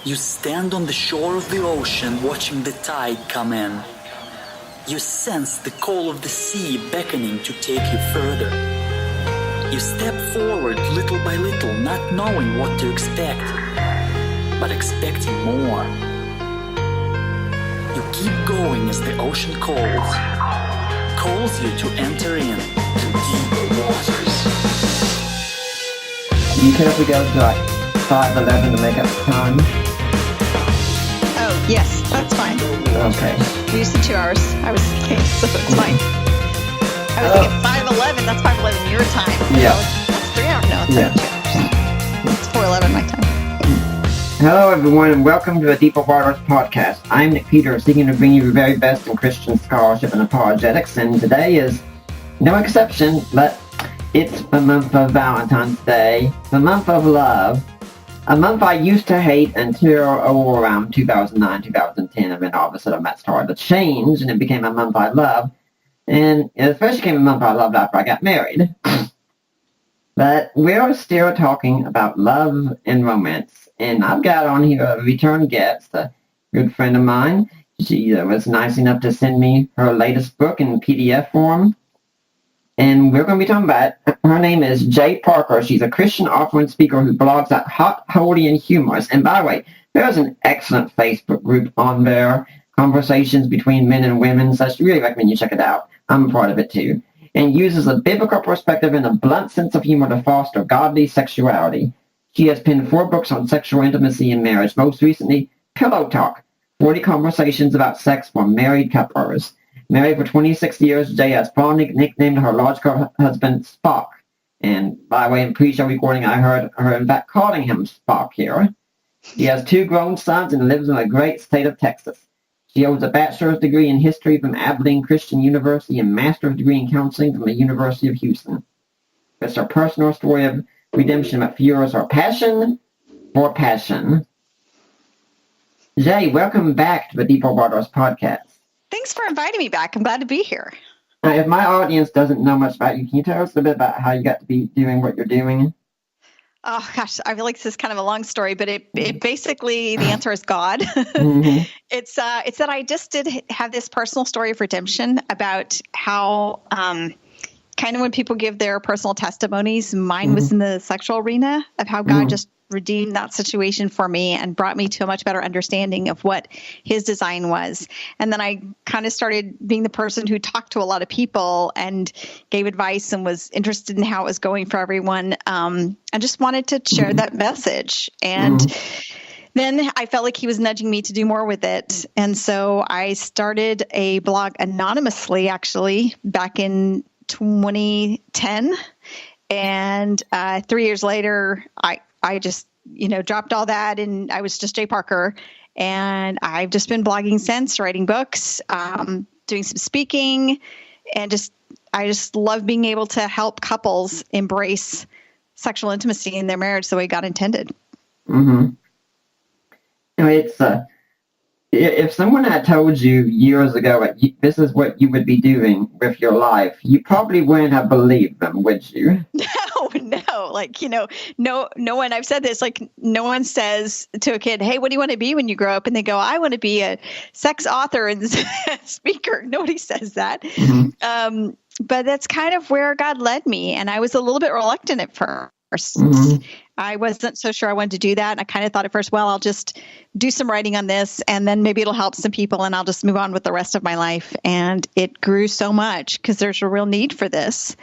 You stand on the shore of the ocean watching the tide come in. You sense the call of the sea beckoning to take you further. You step forward little by little, not knowing what to expect, but expecting more. You keep going as the ocean calls you to enter in to deeper waters. Do you care if we go to like 5:11 to make up time? Oh, yes, that's fine. Okay. We used the 2 hours. I was late, so it's fine. I was thinking 5:11. That's 5:11 your time. Yeah. So that's 3 hours. No, it's Yeah. not 2 hours. It's 4:11 my time. Hello, everyone, and welcome to the Deeper Waters podcast. I'm Nick Peter, seeking to bring you the very best in Christian scholarship and apologetics, and today is no exception, but it's the month of Valentine's Day, the month of love, a month I used to hate until around 2009, 2010, and then all of a sudden that started to change, and it became a month I love, and it especially became a month I loved after I got married. But we're still talking about love and romance. And I've got on here a return guest, a good friend of mine. She was nice enough to send me her latest book in PDF form. And we're going to be talking about it. Her name is Jay Parker. She's a Christian author and speaker who blogs at Hot, Holy, and Humorous. And by the way, there's an excellent Facebook group on there, Conversations Between Men and Women. So I really recommend you check it out. I'm a part of it too. And uses a biblical perspective and a blunt sense of humor to foster godly sexuality. She has penned 4 books on sexual intimacy and marriage, most recently, Pillow Talk, 40 Conversations About Sex for Married Couples. Married for 26 years, Jay has fondly nicknamed her logical husband Spock. And by the way, in pre-show recording, I heard her in fact calling him Spock here. She has 2 grown sons and lives in the great state of Texas. She holds a bachelor's degree in history from Abilene Christian University and master's degree in counseling from the University of Houston. It's her personal story of redemption that fuels her passion for passion. Jay, welcome back to the Deeper Waters podcast. Thanks for inviting me back. I'm glad to be here. Now, if my audience doesn't know much about you, can you tell us a bit about how you got to be doing what you're doing? Oh, gosh, I feel like this is kind of a long story, but it basically, the answer is God. Mm-hmm. It's that I just did have this personal story of redemption about how kind of when people give their personal testimonies, mine was in the sexual arena of how God just redeemed that situation for me and brought me to a much better understanding of what his design was. And then I kind of started being the person who talked to a lot of people and gave advice and was interested in how it was going for everyone. I just wanted to share that message. And then I felt like he was nudging me to do more with it. And so I started a blog anonymously, actually, back in 2010. And 3 years later, I just, dropped all that and I was just Jay Parker. And I've just been blogging since, writing books, doing some speaking, and I just love being able to help couples embrace sexual intimacy in their marriage the way God intended. Mm-hmm. It's if someone had told you years ago that this is what you would be doing with your life, you probably wouldn't have believed them, would you? No, no one, I've said this, no one says to a kid, hey, what do you want to be when you grow up? And they go, I want to be a sex author and speaker. Nobody says that. Mm-hmm. But that's kind of where God led me. And I was a little bit reluctant at first. Mm-hmm. I wasn't so sure I wanted to do that. And I kind of thought at first, well, I'll just do some writing on this and then maybe it'll help some people and I'll just move on with the rest of my life. And it grew so much because there's a real need for this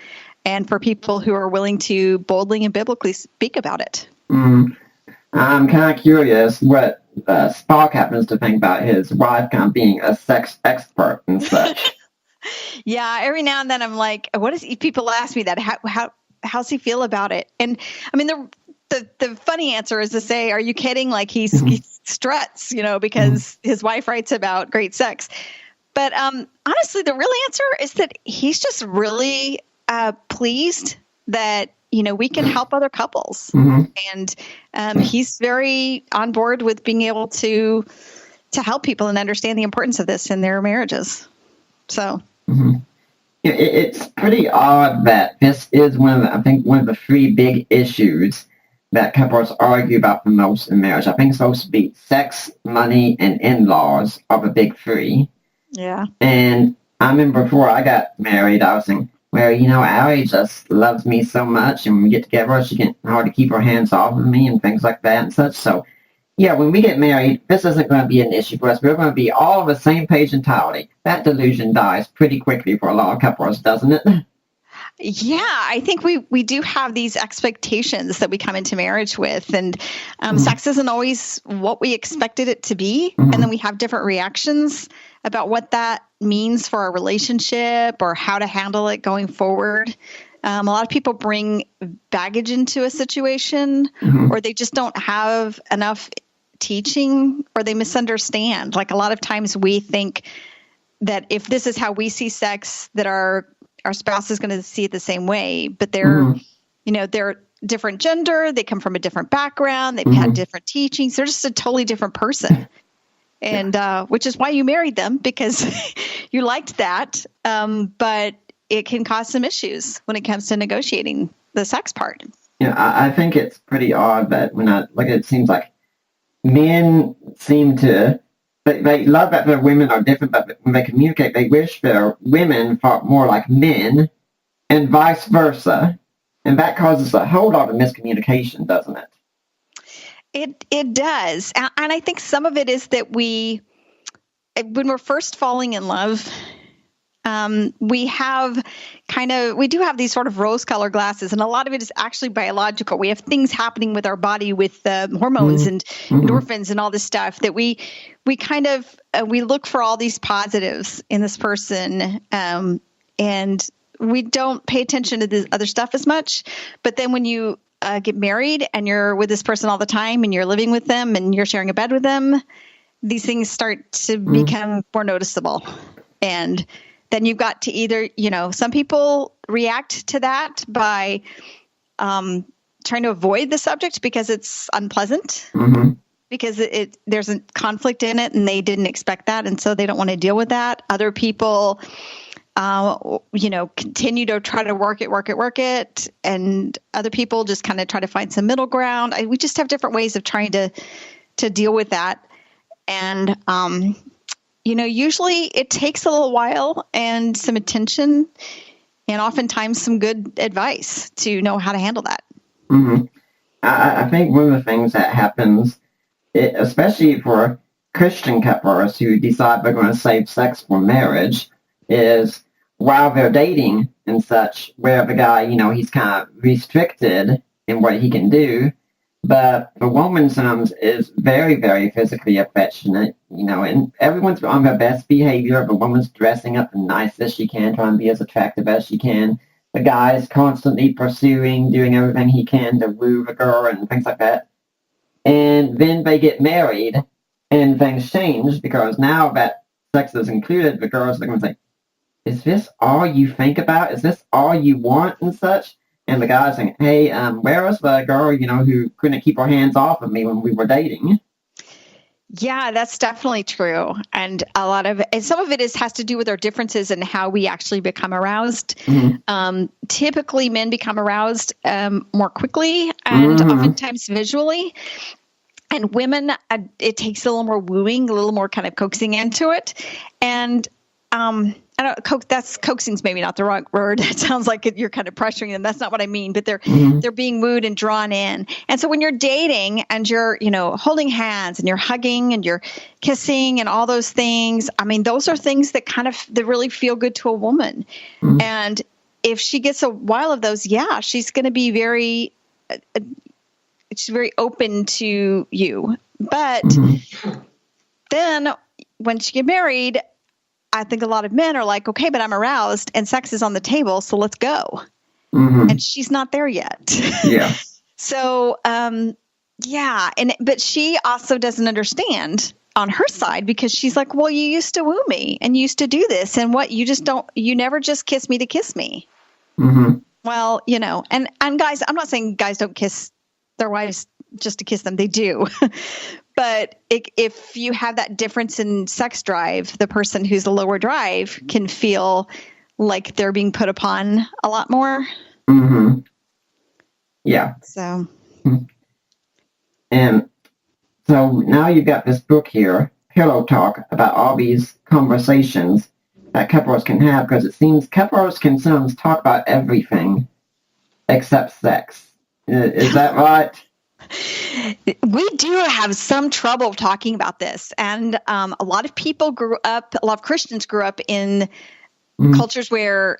and for people who are willing to boldly and biblically speak about it. I'm kind of curious what Spock happens to think about his wife kind of being a sex expert and such. Yeah, every now and then I'm like, people ask me that, how's he feel about it? And I mean, the funny answer is to say, are you kidding? Like he struts, because his wife writes about great sex. But honestly, the real answer is that he's just really pleased that, we can help other couples. Mm-hmm. And he's very on board with being able to help people and understand the importance of this in their marriages. So. Mm-hmm. It's pretty odd that this is one of the 3 big issues that couples argue about the most in marriage. I think it's supposed to be sex, money, and in-laws are the big three. Yeah. And I remember before I got married, I was thinking, well, Allie just loves me so much, and when we get together, she can hardly keep her hands off of me and things like that and such. So, yeah, when we get married, this isn't going to be an issue for us. We're going to be all on the same page entirely. That delusion dies pretty quickly for a lot of couples, doesn't it? Yeah, I think we do have these expectations that we come into marriage with, and sex isn't always what we expected it to be, and then we have different reactions about what that means for our relationship or how to handle it going forward. A lot of people bring baggage into a situation, or they just don't have enough teaching, or they misunderstand. Like a lot of times we think that if this is how we see sex, that our spouse is going to see it the same way, but they're different gender. They come from a different background. They've had different teachings. They're just a totally different person. And, which is why you married them, because you liked that. But it can cause some issues when it comes to negotiating the sex part. Yeah, I think it's pretty odd that when I look at it, it seems like men seem to, they love that their women are different, but when they communicate, they wish their women thought more like men, and vice versa. And that causes a whole lot of miscommunication, doesn't it? It does. And I think some of it is that when we're first falling in love, we do have these sort of rose-colored glasses, and a lot of it is actually biological. We have things happening with our body with hormones and endorphins and all this stuff that we look for all these positives in this person, and we don't pay attention to this other stuff as much. But then when you get married and you're with this person all the time and you're living with them and you're sharing a bed with them, these things start to become more noticeable. And then you've got to either, some people react to that by trying to avoid the subject because it's unpleasant, because there's a conflict in it and they didn't expect that, and so they don't want to deal with that. Other people, continue to try to work it, and other people just kind of try to find some middle ground. We just have different ways of trying to deal with that, and usually it takes a little while and some attention and oftentimes some good advice to know how to handle that. I think one of the things that happens, especially for Christian couples who decide they're going to save sex for marriage, is while they're dating and such, where the guy, he's kind of restricted in what he can do, but the woman sometimes is very, very physically affectionate, and everyone's on their best behavior. The woman's dressing up the nicest she can, trying to be as attractive as she can. The guy's constantly pursuing, doing everything he can to woo the girl and things like that. And then they get married, and things change, because now that sex is included, the girls are going to say, is this all you think about? Is this all you want and such? And the guy's saying, hey, where was the girl, who couldn't keep her hands off of me when we were dating? Yeah, that's definitely true. And some of it has to do with our differences in how we actually become aroused. Typically, men become aroused more quickly and oftentimes visually. And women, it takes a little more wooing, a little more kind of coaxing into it. And coaxing's maybe not the wrong word. It sounds like you're kind of pressuring them. That's not what I mean, but they're being wooed and drawn in. And so when you're dating and you're, holding hands and you're hugging and you're kissing and all those things, I mean, those are things that that really feel good to a woman. And if she gets a while of those, she's going to be very open to you. But then when she get married, I think a lot of men are like, okay, but I'm aroused and sex is on the table, so let's go. And she's not there yet. Yeah. So, but she also doesn't understand on her side, because she's like, well, you used to woo me and you used to do this, and you never just kiss me to kiss me. Well, and guys, I'm not saying guys don't kiss their wives just to kiss them. They do. But if you have that difference in sex drive, the person who's the lower drive can feel like they're being put upon a lot more. Yeah. So. And so now you've got this book here, Pillow Talk, about all these conversations that couples can have, because it seems couples can sometimes talk about everything except sex. Is that right? We do have some trouble talking about this. And a lot of Christians grew up in cultures where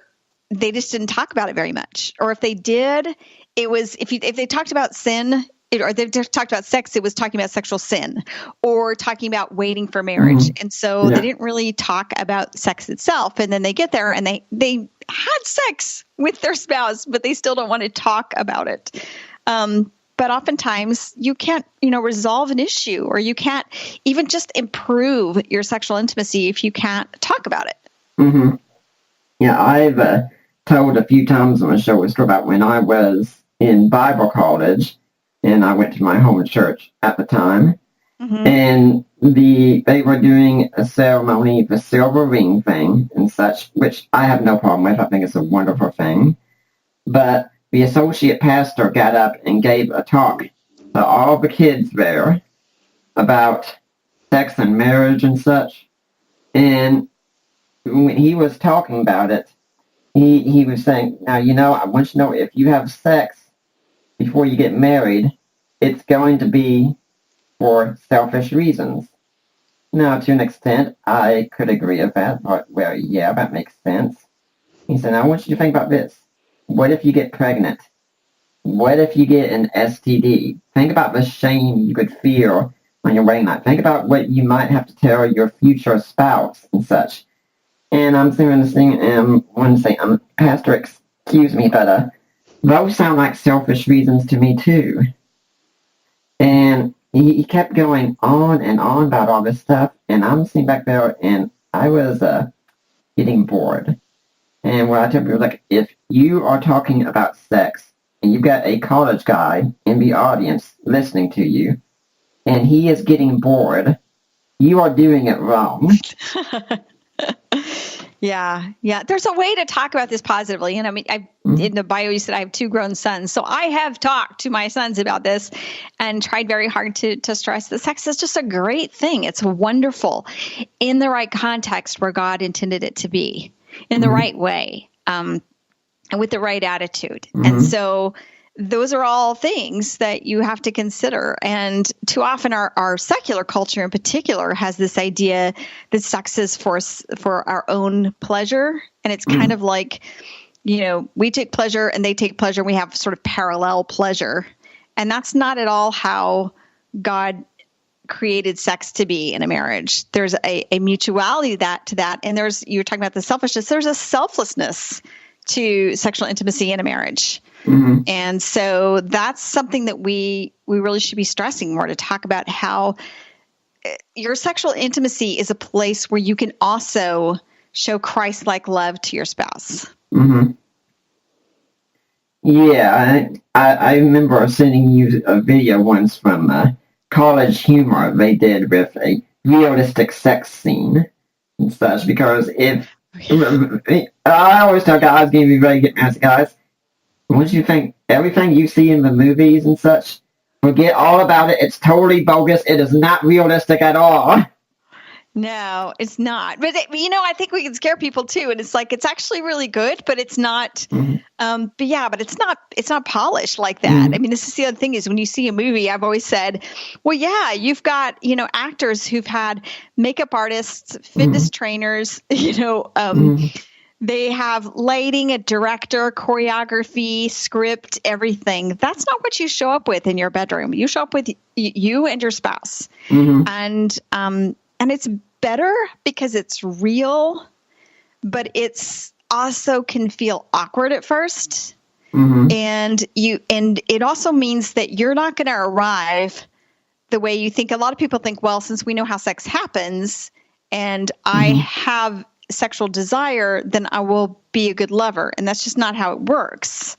they just didn't talk about it very much. Or if they did, it was, if they talked about sin, or they just talked about sex, it was talking about sexual sin or talking about waiting for marriage. And so they didn't really talk about sex itself. And then they get there and they had sex with their spouse, but they still don't want to talk about it. But oftentimes you can't, resolve an issue, or you can't even just improve your sexual intimacy if you can't talk about it. Mm-hmm. Yeah, I've told a few times on the show a story about when I was in Bible college, and I went to my home church at the time, and they were doing a ceremony, the silver ring thing and such, which I have no problem with. I think it's a wonderful thing. But the associate pastor got up and gave a talk to all the kids there about sex and marriage and such. And when he was talking about it, he was saying, now, I want you to know, if you have sex before you get married, it's going to be for selfish reasons. Now, to an extent, I could agree with that, but, well, yeah, that makes sense. He said, now I want you to think about this. What if you get pregnant? What if you get an STD? Think about the shame you could feel on your wedding night. Think about what you might have to tell your future spouse and such. And I'm sitting this thing and want to say, Pastor, excuse me, but those sound like selfish reasons to me too. And he kept going on and on about all this stuff, and I'm sitting back there, and I was getting bored. And what I tell people, like, if you are talking about sex, and you've got a college guy in the audience listening to you, and he is getting bored, you are doing it wrong. Yeah. There's a way to talk about this positively. And I mean, in the bio, you said I have 2 grown sons. So I have talked to my sons about this and tried very hard to stress that sex is just a great thing. It's wonderful in the right context where God intended it to be, in the right way, and with the right attitude. And so those are all things that you have to consider. And too often our secular culture in particular has this idea that sex is for our own pleasure. And it's kind of like, we take pleasure and they take pleasure. And we have sort of parallel pleasure. And that's not at all how God created sex to be in a marriage. There's a mutuality to that. And you're talking about the selfishness. There's a selflessness to sexual intimacy in a marriage. And so that's something that we really should be stressing more, to talk about how your sexual intimacy is a place where you can also show Christ-like love to your spouse. Yeah, I remember sending you a video once from College Humor they did with a realistic sex scene and such, because I always tell guys, give me very good answer, guys. Once you think everything you see in the movies and such, forget all about it. It's totally bogus. It is not realistic at all. No, it's not. But I think we can scare people too. And it's like, it's actually really good, but it's not. But it's not polished like that. I mean, this is the other thing, is when you see a movie, I've always said, well, yeah, you've got, actors who've had makeup artists, fitness trainers, they have lighting, a director, choreography, script, everything. That's not what you show up with in your bedroom. You show up with you and your spouse. And it's better because it's real, but it's also can feel awkward at first. And it also means that you're not going to arrive the way you think. A lot of people think, well, since we know how sex happens and I have sexual desire, then I will be a good lover. And that's just not how it works.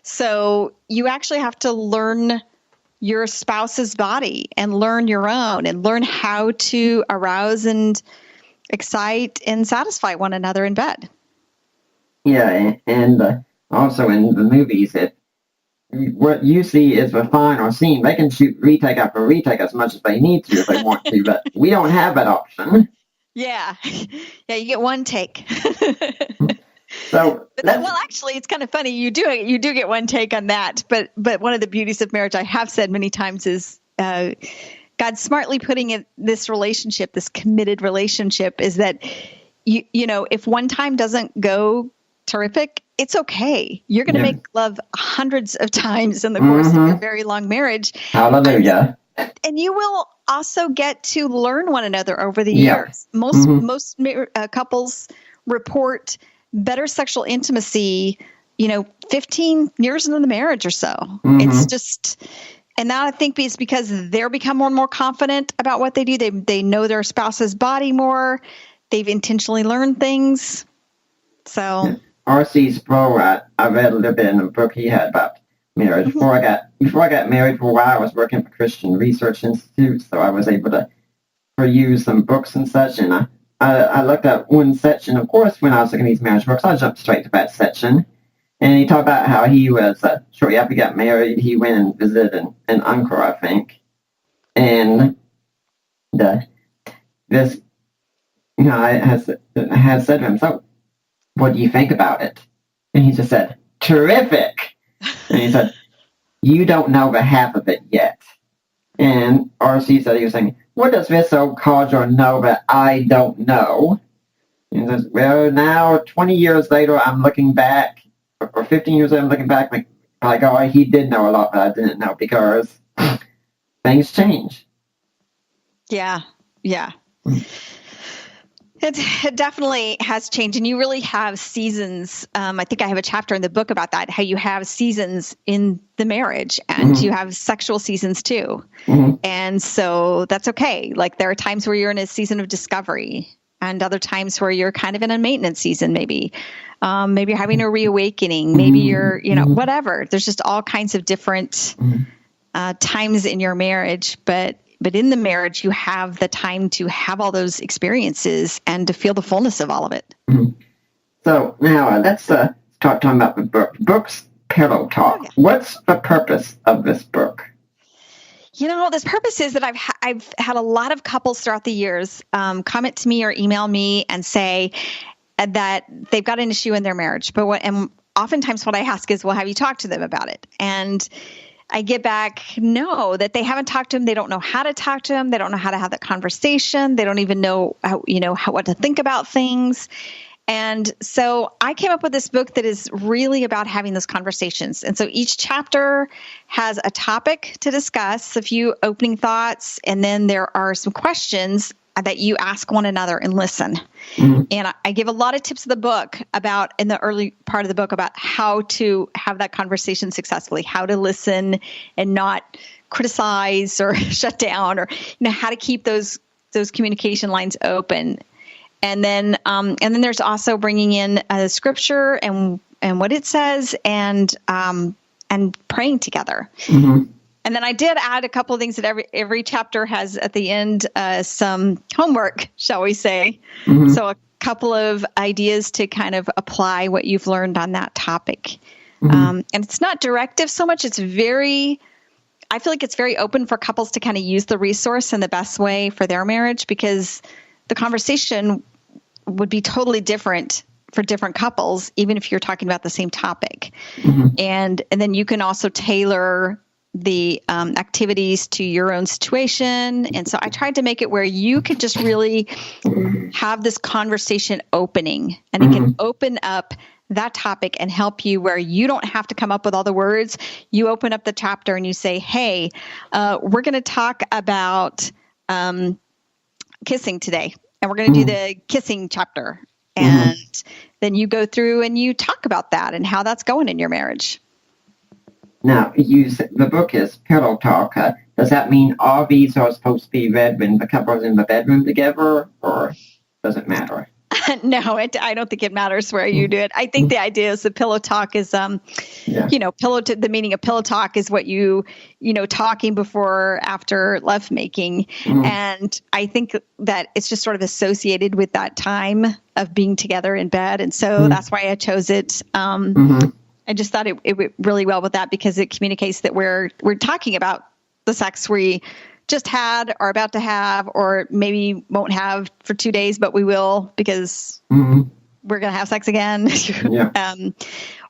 So you actually have to learn your spouse's body and learn your own, and learn how to arouse and excite and satisfy one another in bed. Yeah, and also in the movies, what you see is the final scene. They can shoot retake after retake as much as they need to if they want to, but we don't have that option. Yeah. Yeah, you get one take. So, Well, actually, it's kind of funny. You do get one take on that. But one of the beauties of marriage, I have said many times, is God smartly putting this relationship, this committed relationship, is that you know, if one time doesn't go terrific, it's okay. You're going to make love hundreds of times in the course of your very long marriage. Hallelujah. And you will also get to learn one another over the years. Most couples report better sexual intimacy, 15 years into the marriage or so. It's just, and that I think is because they're become more and more confident about what they do. They know their spouse's body more. They've intentionally learned things. So R.C. Sproul, I read a little bit in a book he had about marriage. Before I got married for a while, I was working for Christian Research Institute, so I was able to peruse some books and such, and I looked at one section. Of course, when I was looking at these marriage books, I jumped straight to that section. And he talked about how he was, shortly after he got married, he went and visited an uncle, I think. And I had said to him, so, what do you think about it? And he just said, terrific. And he said, you don't know the half of it yet. And R.C. said, he was saying, what does this old codger know that I don't know? And he says, well, now, 20 years later, I'm looking back, or 15 years later, I'm looking back, like, oh, he did know a lot that I didn't know, because things change. Yeah. It definitely has changed, and you really have seasons. I think I have a chapter in the book about that, how you have seasons in the marriage, and you have sexual seasons too. And so that's okay. Like, there are times where you're in a season of discovery, and other times where you're kind of in a maintenance season, maybe. Maybe you're having a reawakening. Maybe you're, whatever. There's just all kinds of different times in your marriage, but in the marriage, you have the time to have all those experiences and to feel the fullness of all of it. So now let's talk about the book. The book's Pillow Talk. Oh, yeah. What's the purpose of this book? This purpose is that I've had a lot of couples throughout the years comment to me or email me and say that they've got an issue in their marriage. And oftentimes what I ask is, well, have you talked to them about it? And I get back, no, that they haven't talked to him. They don't know how to talk to him. They don't know how to have that conversation. They don't even know what to think about things. And so I came up with this book that is really about having those conversations. And so each chapter has a topic to discuss, a few opening thoughts, and then there are some questions that you ask one another and listen. And I give a lot of tips in the early part of the book about how to have that conversation successfully, how to listen and not criticize or shut down, or how to keep those communication lines open. And then there's also bringing in scripture and what it says, and praying together. And then I did add a couple of things that every chapter has at the end, some homework, shall we say. So a couple of ideas to kind of apply what you've learned on that topic. And it's not directive so much. I feel like it's very open for couples to kind of use the resource in the best way for their marriage, because the conversation would be totally different for different couples, even if you're talking about the same topic. And then you can also tailor the activities to your own situation. And so I tried to make it where you could just really have this conversation opening, and it can open up that topic and help you where you don't have to come up with all the words. You open up the chapter and you say, hey, we're going to talk about kissing today, and we're going to do the kissing chapter. And then you go through and you talk about that and how that's going in your marriage. Now, the book is Pillow Talk. Does that mean all these are supposed to be read when the couple's in the bedroom together, or does it matter? No, I don't think it matters where you do it. I think the idea is the pillow talk is, the meaning of pillow talk is what talking before, after lovemaking. And I think that it's just sort of associated with that time of being together in bed. And so that's why I chose it. I just thought it went really well with that because it communicates that we're talking about the sex we just had, or about to have, or maybe won't have for 2 days, but we will because we're going to have sex again. Yeah.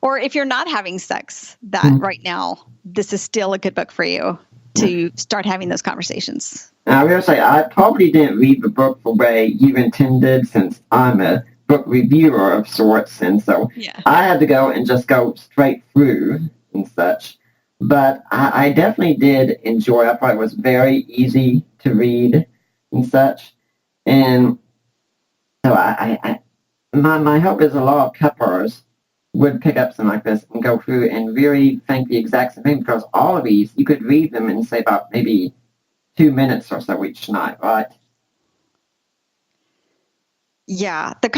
Or if you're not having sex right now, this is still a good book for you to start having those conversations. Now, I will say, I probably didn't read the book the way you intended, since I'm a book reviewer of sorts, and so I had to go and just go straight through and such. But I definitely did enjoy it. I thought it was very easy to read and such. And so my hope is a lot of peppers would pick up something like this and go through and really think the exact same thing, because all of these, you could read them in, say, about maybe 2 minutes or so each night, right? Yeah, the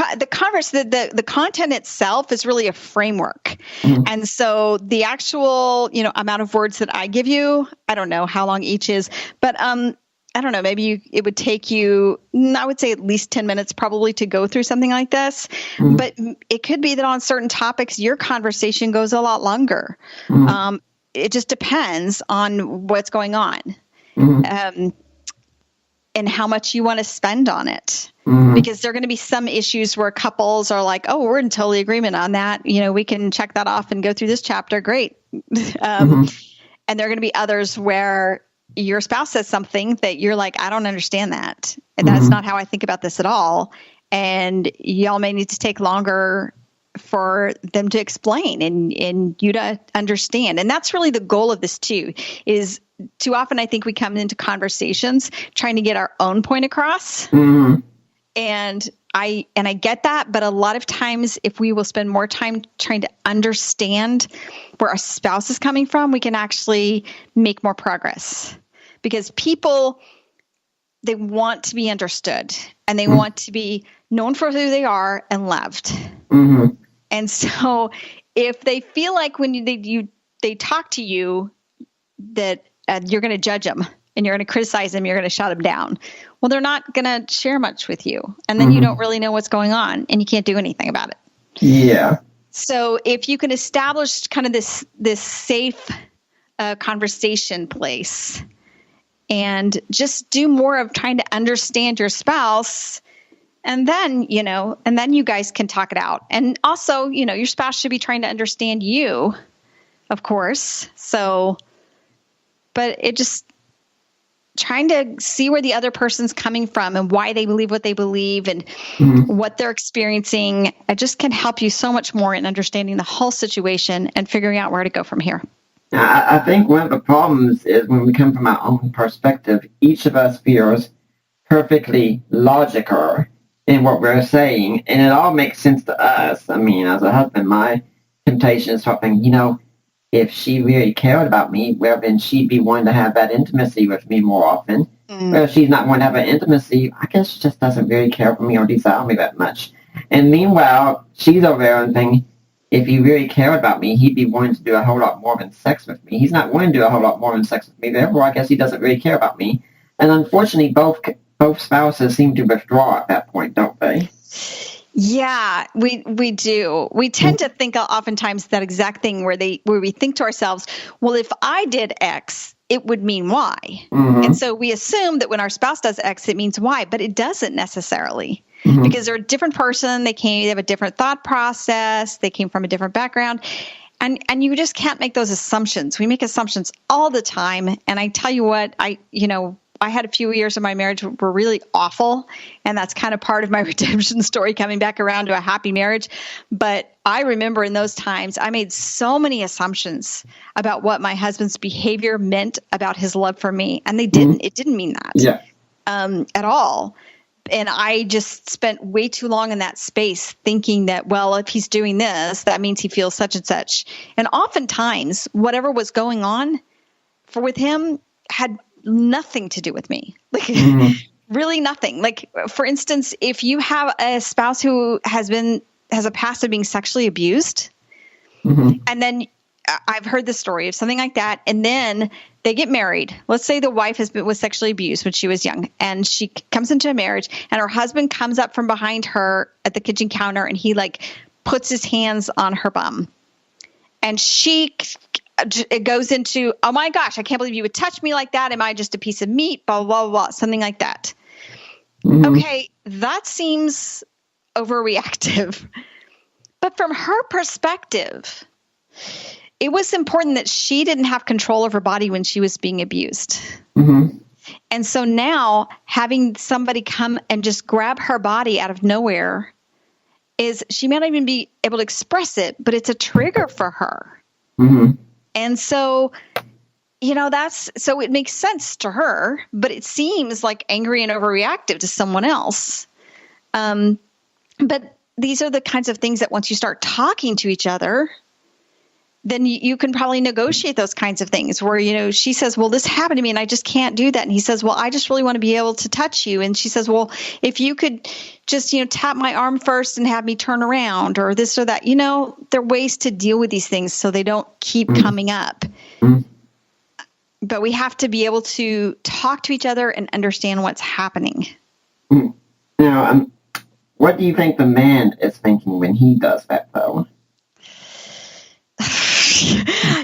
content itself is really a framework, and so the actual amount of words that I give you, I don't know how long each is, but I don't know, maybe it would take you, I would say at least 10 minutes probably to go through something like this, but it could be that on certain topics your conversation goes a lot longer. It just depends on what's going on. And how much you want to spend on it. Because there are going to be some issues where couples are like, oh, we're in totally agreement on that. We can check that off and go through this chapter. Great. And there are going to be others where your spouse says something that you're like, I don't understand that. And that's not how I think about this at all. And y'all may need to take longer for them to explain and you to understand. And that's really the goal of this too, is too often I think we come into conversations trying to get our own point across. And I get that, but a lot of times if we will spend more time trying to understand where our spouse is coming from, we can actually make more progress. Because people, they want to be understood and they want to be known for who they are and loved. And so if they feel like when they talk to you that you're going to judge them and you're going to criticize them, you're going to shut them down, well, they're not going to share much with you. And then you don't really know what's going on and you can't do anything about it. Yeah. So if you can establish kind of this safe conversation place and just do more of trying to understand your spouse, and then, you guys can talk it out. And also, your spouse should be trying to understand you, of course. So, but it just trying to see where the other person's coming from and why they believe what they believe and what they're experiencing. It just can help you so much more in understanding the whole situation and figuring out where to go from here. I think one of the problems is when we come from our own perspective, each of us feels perfectly logical in what we're saying, and it all makes sense to us. I mean, as a husband, my temptation is something, if she really cared about me, well, then she'd be wanting to have that intimacy with me more often. Well, if she's not wanting to have an intimacy, I guess she just doesn't really care for me or desire me that much. And meanwhile, she's over there and thinking, if he really cared about me, he'd be wanting to do a whole lot more than sex with me. He's not wanting to do a whole lot more than sex with me. Therefore, I guess he doesn't really care about me. And unfortunately, both spouses seem to withdraw at that point, don't they? Yeah, we do. We tend to think oftentimes that exact thing where we think to ourselves, well, if I did X, it would mean Y. And so we assume that when our spouse does X, it means Y, but it doesn't necessarily. Because they're a different person. They have a different thought process. They came from a different background. And you just can't make those assumptions. We make assumptions all the time. And I tell you what, I had a few years of my marriage were really awful. And that's kind of part of my redemption story, coming back around to a happy marriage. But I remember in those times, I made so many assumptions about what my husband's behavior meant about his love for me. And they didn't. It didn't mean that at all. And I just spent way too long in that space thinking that, well, if he's doing this, that means he feels such and such. And oftentimes, whatever was going on with him had nothing to do with me. Like, really nothing. Like, for instance, if you have a spouse who has a past of being sexually abused, and then I've heard the story of something like that, and then they get married. Let's say the wife was sexually abused when she was young, and she comes into a marriage, and her husband comes up from behind her at the kitchen counter, and he puts his hands on her bum. And it goes into, oh my gosh, I can't believe you would touch me like that. Am I just a piece of meat? Blah, blah, blah, something like that. Okay, that seems overreactive. But from her perspective, it was important that she didn't have control of her body when she was being abused. And so now having somebody come and just grab her body out of nowhere she may not even be able to express it, but it's a trigger for her. And so, so it makes sense to her, but it seems like angry and overreactive to someone else. But these are the kinds of things that once you start talking to each other, then you can probably negotiate those kinds of things where, she says, well, this happened to me and I just can't do that. And he says, well, I just really want to be able to touch you. And she says, well, if you could just, tap my arm first and have me turn around or this or that, there are ways to deal with these things so they don't keep coming up. But we have to be able to talk to each other and understand what's happening. Now, what do you think the man is thinking when he does that, though?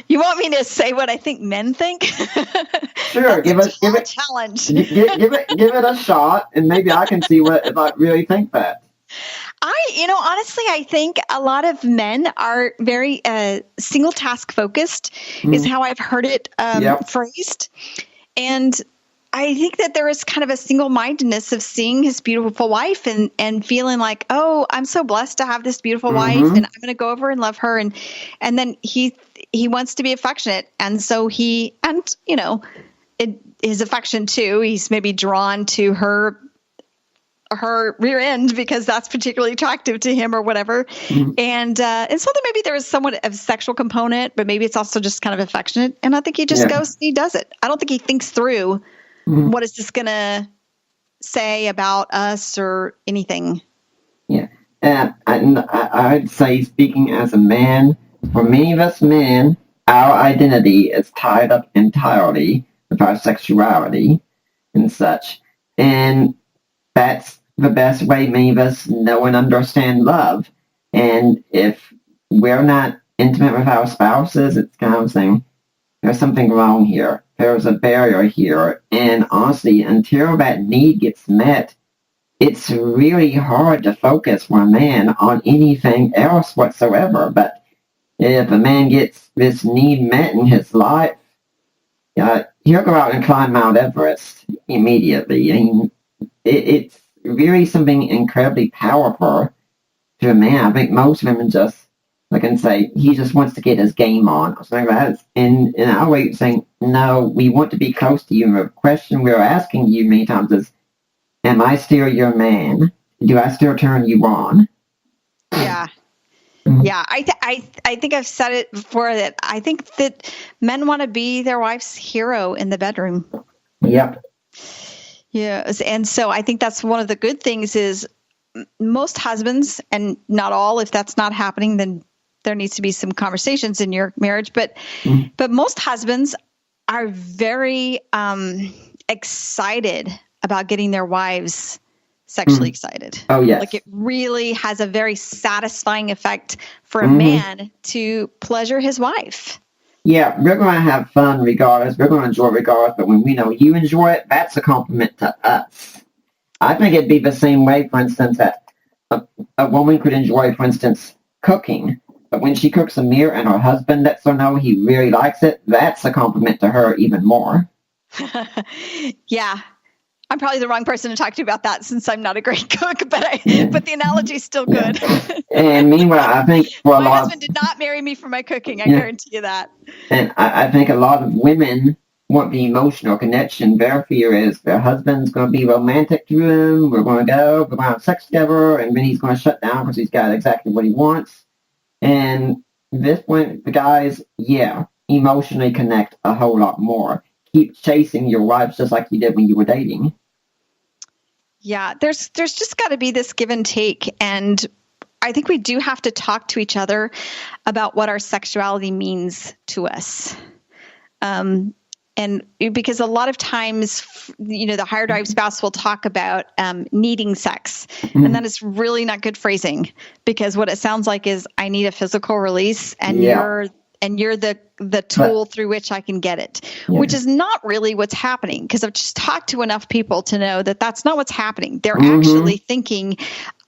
You want me to say what I think men think? Sure, give it challenge. give it a shot, and maybe I can see if I really think that. Honestly, I think a lot of men are very single task focused, is how I've heard it phrased, and I think that there is kind of a single-mindedness of seeing his beautiful wife and feeling like, oh, I'm so blessed to have this beautiful wife, and I'm going to go over and love her, and then he wants to be affectionate, and so his affection too. He's maybe drawn to her rear end because that's particularly attractive to him or whatever, and so then maybe there is somewhat of sexual component, but maybe it's also just kind of affectionate, and I think he just goes, he does it. I don't think he thinks through. What is this going to say about us or anything? Yeah. I'd say, speaking as a man, for many of us men, our identity is tied up entirely with our sexuality and such. And that's the best way many of us know and understand love. And if we're not intimate with our spouses, it's kind of saying, there's something wrong here. There's a barrier here. And honestly, until that need gets met, it's really hard to focus for a man on anything else whatsoever. But if a man gets this need met in his life, he'll go out and climb Mount Everest immediately. I mean, it's really something incredibly powerful to a man. I think most women just look and say, he just wants to get his game on, or something like that. And in our way, saying, no, we want to be close to you. And the question we're asking you many times is, am I still your man? Do I still turn you on? Yeah. Yeah, I think I've said it before that I think that men want to be their wife's hero in the bedroom. Yep. Yes, and so I think that's one of the good things is most husbands, and not all, if that's not happening, then there needs to be some conversations in your marriage. But most husbands are very excited about getting their wives sexually excited. Oh, yes. Like it really has a very satisfying effect for a man to pleasure his wife. Yeah, we're going to have fun regardless. We're going to enjoy it regardless. But when we know you enjoy it, that's a compliment to us. I think it'd be the same way, for instance, that a woman could enjoy, for instance, cooking. But when she cooks a meal and her husband lets her know he really likes it, that's a compliment to her even more. Yeah. I'm probably the wrong person to talk to about that since I'm not a great cook, but the analogy is still good. And meanwhile, I think for my husband did not marry me for my cooking. I guarantee you that. And I think a lot of women want the emotional connection. Their fear is their husband's going to be romantic to them. We're going to go, we're going to have sex together, and then he's going to shut down because he's got exactly what he wants. And at this point, the guys, emotionally connect a whole lot more. Keep chasing your wives just like you did when you were dating. Yeah, there's just got to be this give and take. And I think we do have to talk to each other about what our sexuality means to us. And because a lot of times, the higher drive spouse will talk about needing sex. And that is really not good phrasing, because what it sounds like is I need a physical release and and you're the tool through which I can get it, which is not really what's happening, because I've just talked to enough people to know that that's not what's happening. They're actually thinking,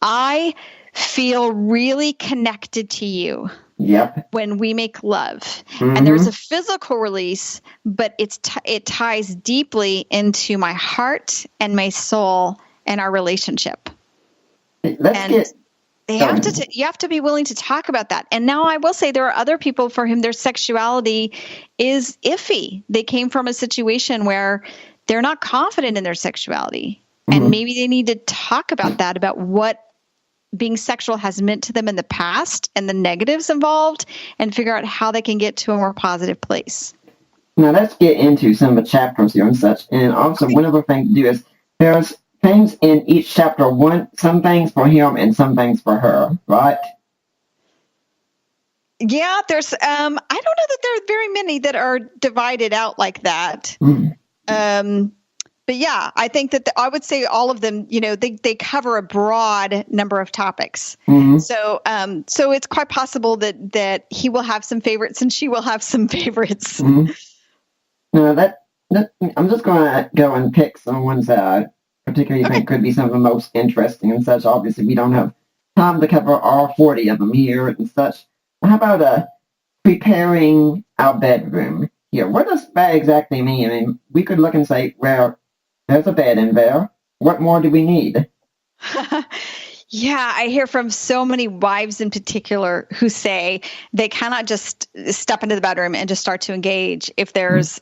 I feel really connected to you. Yep. When we make love, and there's a physical release, but it ties deeply into my heart and my soul and our relationship. You have to be willing to talk about that. And now I will say there are other people for whom their sexuality is iffy. They came from a situation where they're not confident in their sexuality, and maybe they need to talk about that, about what being sexual has meant to them in the past and the negatives involved, and figure out how they can get to a more positive place. Now let's get into some of the chapters here and such. And also one other thing to do is there's things in each chapter, some things for him and some things for her, right? Yeah, there's I don't know that there are very many that are divided out like that. But yeah, I think that I would say all of them, they cover a broad number of topics. So it's quite possible that he will have some favorites and she will have some favorites. Now I'm just going to go and pick some ones that I particularly think could be some of the most interesting and such. Obviously, we don't have time to cover all 40 of them here and such. How about preparing our bedroom here? What does that exactly mean? I mean, we could look and say, well, there's a bed in there. What more do we need? Yeah, I hear from so many wives in particular who say they cannot just step into the bedroom and just start to engage if there's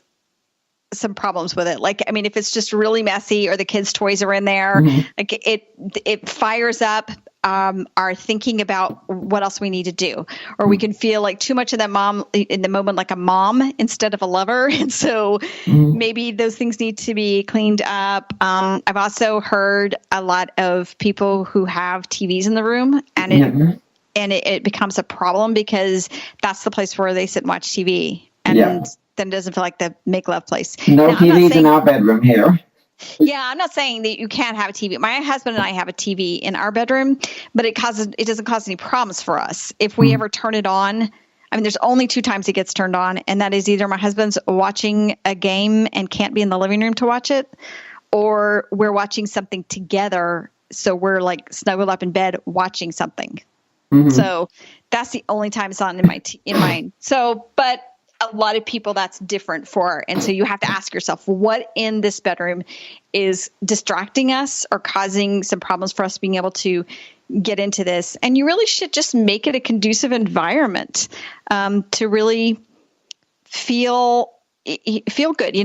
some problems with it. Like, I mean, if it's just really messy or the kids' toys are in there, like it fires up our thinking about what else we need to do, or we can feel like too much of that mom in the moment, like a mom instead of a lover. And so maybe those things need to be cleaned up. I've also heard a lot of people who have TVs in the room, and it becomes a problem because that's the place where they sit and watch TV. And then it doesn't feel like the make love place. No TVs in our bedroom here. Yeah, I'm not saying that you can't have a TV. My husband and I have a TV in our bedroom, but it doesn't cause any problems for us. If we ever turn it on, I mean, there's only 2 times it gets turned on, and that is either my husband's watching a game and can't be in the living room to watch it, or we're watching something together. So we're like snuggled up in bed watching something. So that's the only time it's on in mine. So, but a lot of people that's different for. And so you have to ask yourself, what in this bedroom is distracting us or causing some problems for us being able to get into this? And you really should just make it a conducive environment to really feel good.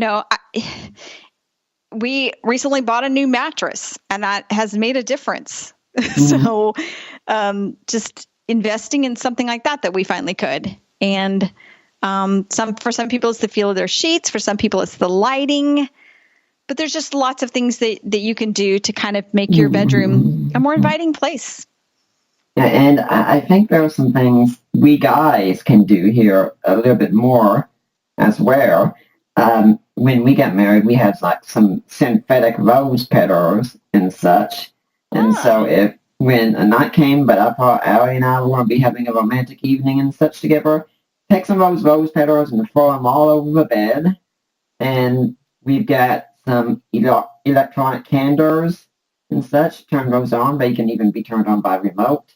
We recently bought a new mattress, and that has made a difference. So just investing in something like that we finally could. And for some people, it's the feel of their sheets. For some people, it's the lighting. But there's just lots of things that you can do to kind of make your bedroom a more inviting place. Yeah, and I think there are some things we guys can do here a little bit more as well. When we got married, we had like some synthetic rose petals and such. And so when a night came, but I thought Allie and I were going to be having a romantic evening and such together, take some of those rose petals and throw them all over the bed. And we've got some electronic candles and such. Turn those on. They can even be turned on by remote.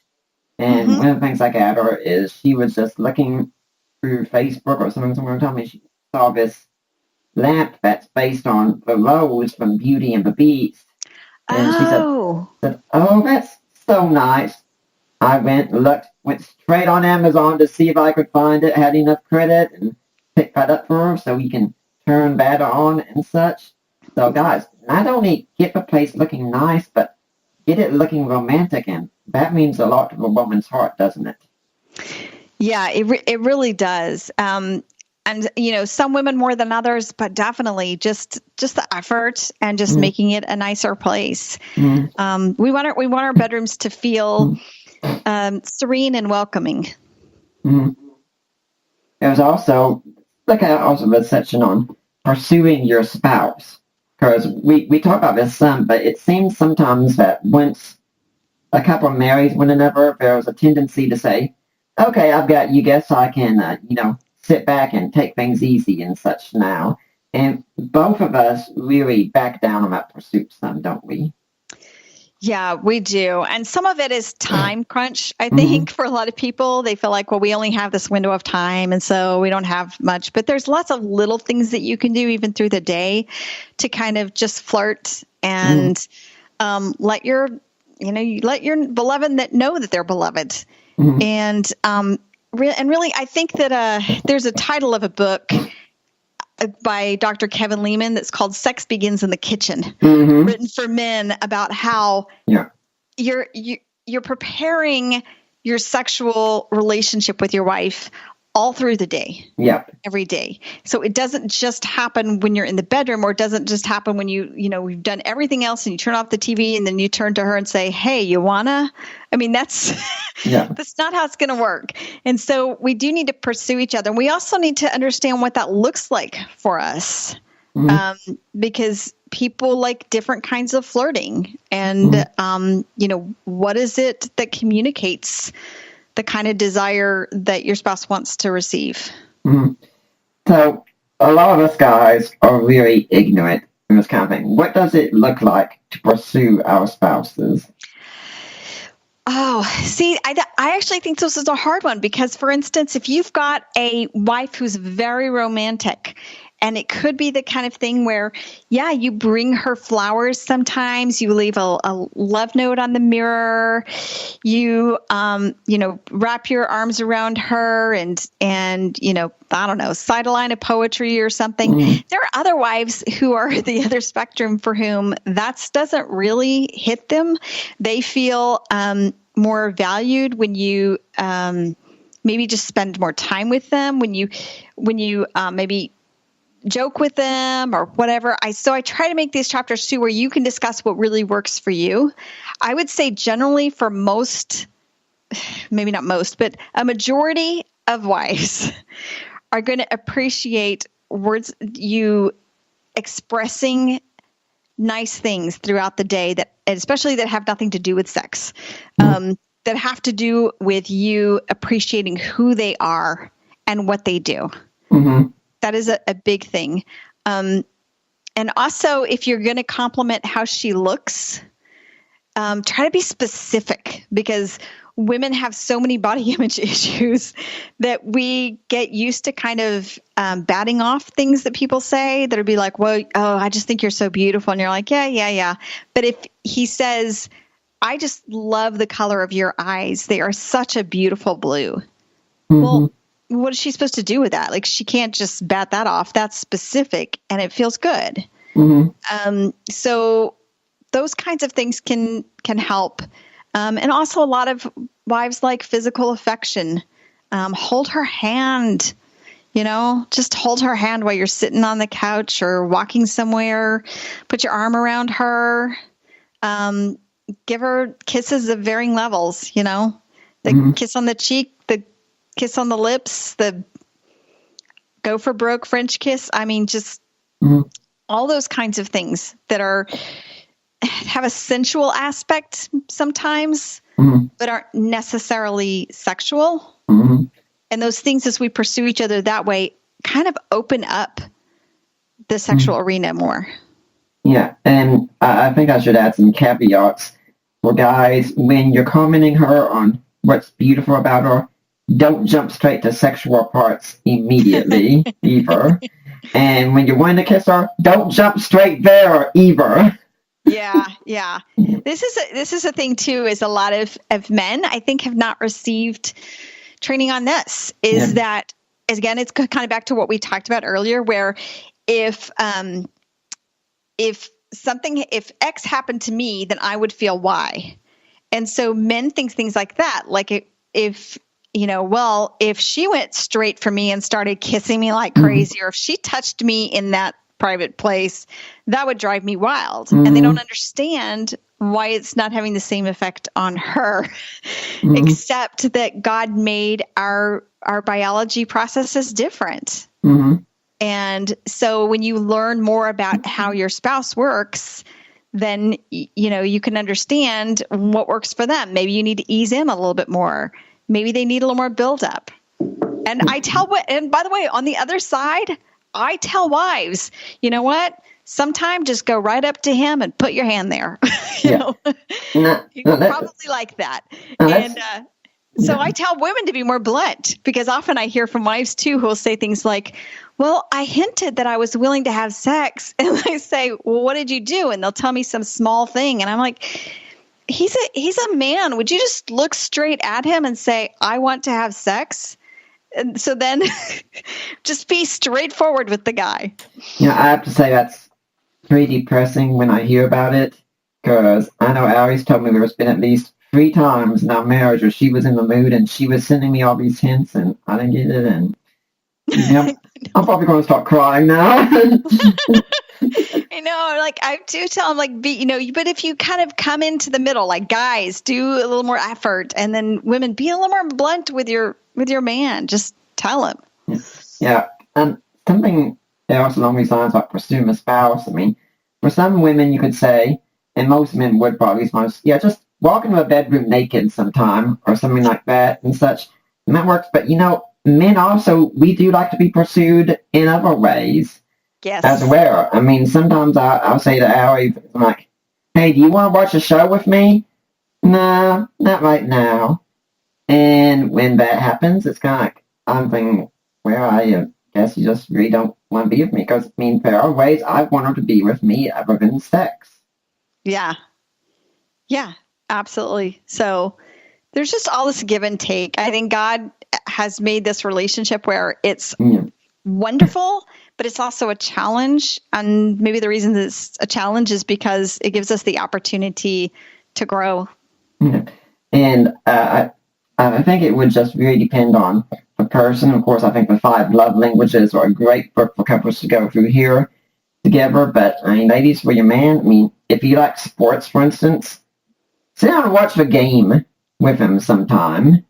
And one of the things I got her is she was just looking through Facebook or something. Someone told me she saw this lamp that's based on the rose from Beauty and the Beast. And she said, oh, that's so nice. I went straight on Amazon to see if I could find it, had enough credit, and picked that up for her so we can turn that on and such. So, guys, not only get the place looking nice, but get it looking romantic, and that means a lot to a woman's heart, doesn't it? Yeah, it really does. And, some women more than others, but definitely just the effort and just making it a nicer place. We want our bedrooms to feel serene and welcoming. There's also a section on pursuing your spouse, because we talk about this some, but it seems sometimes that once a couple marries one another, there's a tendency to say, okay, I've got you, guess I can sit back and take things easy and such now. And both of us really back down on that pursuit some, don't we? Yeah, we do. And some of it is time crunch, I think, for a lot of people. They feel like, well, we only have this window of time, and so we don't have much. But there's lots of little things that you can do even through the day to kind of just flirt and let your beloved that know that they're beloved. And really, I think that there's a title of a book by Dr. Kevin Leman that's called Sex Begins in the Kitchen, written for men, about how you're preparing your sexual relationship with your wife all through the day, every day. So it doesn't just happen when you're in the bedroom, or it doesn't just happen when we've done everything else and you turn off the TV and then you turn to her and say, hey, you wanna? I mean, that's not how it's going to work. And so we do need to pursue each other. And we also need to understand what that looks like for us, because people like different kinds of flirting. And, what is it that communicates the kind of desire that your spouse wants to receive? So a lot of us guys are really ignorant in this kind of thing. What does it look like to pursue our spouses? Oh, see, I actually think this is a hard one because, for instance, if you've got a wife who's very romantic, and it could be the kind of thing where, you bring her flowers sometimes, you leave a love note on the mirror, you, wrap your arms around her and I don't know, cite a line of poetry or something. There are other wives who are the other spectrum for whom that doesn't really hit them. They feel more valued when you maybe just spend more time with them, when you maybe joke with them or whatever. So I try to make these chapters too where you can discuss what really works for you. I would say generally for most, maybe not most, but a majority of wives are going to appreciate words, you expressing nice things throughout the day, that especially that have nothing to do with sex, that have to do with you appreciating who they are and what they do. That is a big thing. And also, if you're going to compliment how she looks, try to be specific, because women have so many body image issues that we get used to kind of batting off things that people say that would be like, well, I just think you're so beautiful. And you're like, yeah. But if he says, I just love the color of your eyes, they are such a beautiful blue. Well, what is she supposed to do with that? Like, she can't just bat that off. That's specific and it feels good. So those kinds of things can help. And also a lot of wives like physical affection. Hold her hand, just hold her hand while you're sitting on the couch or walking somewhere. Put your arm around her. Give her kisses of varying levels, the kiss on the cheek, the kiss on the lips, the go for broke French kiss. I mean, just all those kinds of things that have a sensual aspect sometimes, but aren't necessarily sexual. And those things, as we pursue each other that way, kind of open up the sexual arena more. Yeah, and I think I should add some caveats for guys. When you're commenting her on what's beautiful about her, don't jump straight to sexual parts immediately, either. And when you want to kiss her, don't jump straight there, either. Yeah. This is a thing too, is a lot of men, I think, have not received training on this, is that, again, it's kind of back to what we talked about earlier, where if X happened to me, then I would feel Y. And so men think things like that, like if she went straight for me and started kissing me like crazy, or if she touched me in that private place, that would drive me wild. And they don't understand why it's not having the same effect on her, except that God made our biology processes different. And so when you learn more about how your spouse works, then, you can understand what works for them. Maybe you need to ease in a little bit more. Maybe they need a little more buildup. And and by the way, on the other side, I tell wives, you know what? Sometime just go right up to him and put your hand there. you know, he will probably like that. And so I tell women to be more blunt, because often I hear from wives too who will say things like, well, I hinted that I was willing to have sex. And I say, well, what did you do? And they'll tell me some small thing. And I'm like, he's a man. Would you just look straight at him and say, I want to have sex? And so then just be straightforward with the guy. Yeah, I have to say that's pretty depressing when I hear about it, because I know Allie's told me there's been at least 3 times in our marriage where she was in the mood and she was sending me all these hints and I didn't get it, and I'm probably going to start crying now. I know, like I do tell him, like, but if you kind of come into the middle, like guys, do a little more effort, and then women, be a little more blunt with your man. Just tell him. Yeah, and something else along these lines, like pursuing a spouse. I mean, for some women, you could say, and most men would probably respond, just walk into a bedroom naked sometime or something like that and such. And that works, but men also, we do like to be pursued in other ways. Yes. As well. I mean, sometimes I'll say to Allie, I'm like, hey, do you want to watch a show with me? No, not right now. And when that happens, it's kind of like, I'm thinking, well, I guess you just really don't want to be with me. Because, I mean, there are ways I want her to be with me other than sex. Yeah. Yeah, absolutely. So there's just all this give and take. I think God has made this relationship where it's wonderful, but it's also a challenge. And maybe the reason it's a challenge is because it gives us the opportunity to grow. Yeah. And I think it would just really depend on the person. Of course, I think the 5 love languages are a great book for couples to go through here together. But, I mean, ladies, for your man, I mean, if you like sports, for instance, sit down and watch the game with him sometime.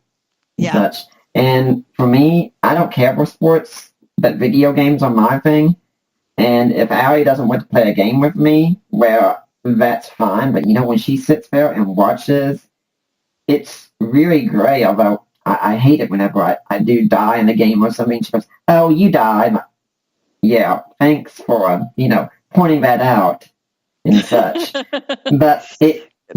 Yeah. Such. And for me, I don't care for sports, but video games are my thing. And if Allie doesn't want to play a game with me, well, that's fine. But, when she sits there and watches, it's really great. Although I hate it whenever I do die in a game or something. She goes, oh, you died. Like, yeah, thanks for, pointing that out and such. But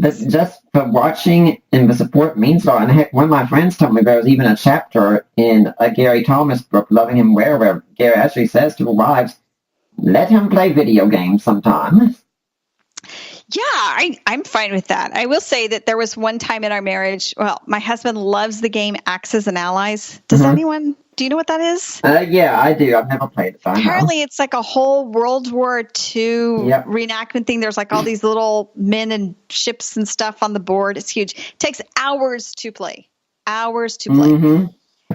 just for watching and the support means a lot. And heck, one of my friends told me there was even a chapter in a Gary Thomas book, Loving Him where Gary actually says to the wives, let him play video games sometimes. Yeah, I'm fine with that. I will say that there was one time in our marriage, well, my husband loves the game Axis and Allies. Do you know what that is? Yeah, I do. I've never played it. Apparently, it's like a whole World War II reenactment thing. There's like all these little men and ships and stuff on the board. It's huge. It takes hours to play. Mm-hmm.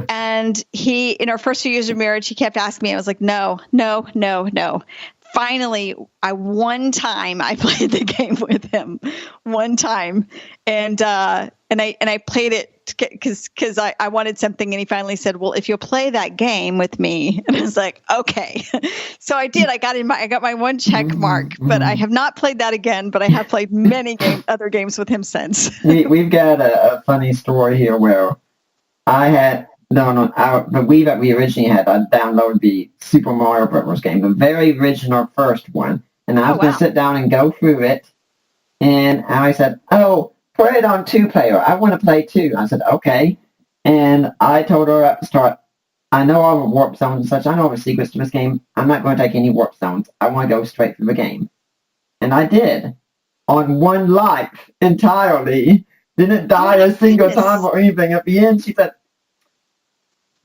And he, in our first few years of marriage, he kept asking me. I was like, no. Finally, one time I played the game with him, and I played it because I wanted something, and he finally said, "Well, if you'll play that game with me," and I was like, "Okay." So I did. I got my one check mark, but I have not played that again. But I have played many other games with him since. We've got a funny story here where I had. The Wii that we originally had, I downloaded the Super Mario Bros. Game, the very original first one, and I was going to sit down and go through it, and I said, oh, play it on 2-player. I want to play 2. I said, okay, and I told her at the start, I know all the warp zones and such, I know all the secrets to this game, I'm not going to take any warp zones, I want to go straight through the game. And I did, on 1 life, entirely, didn't die a single time or anything. At the end, she said,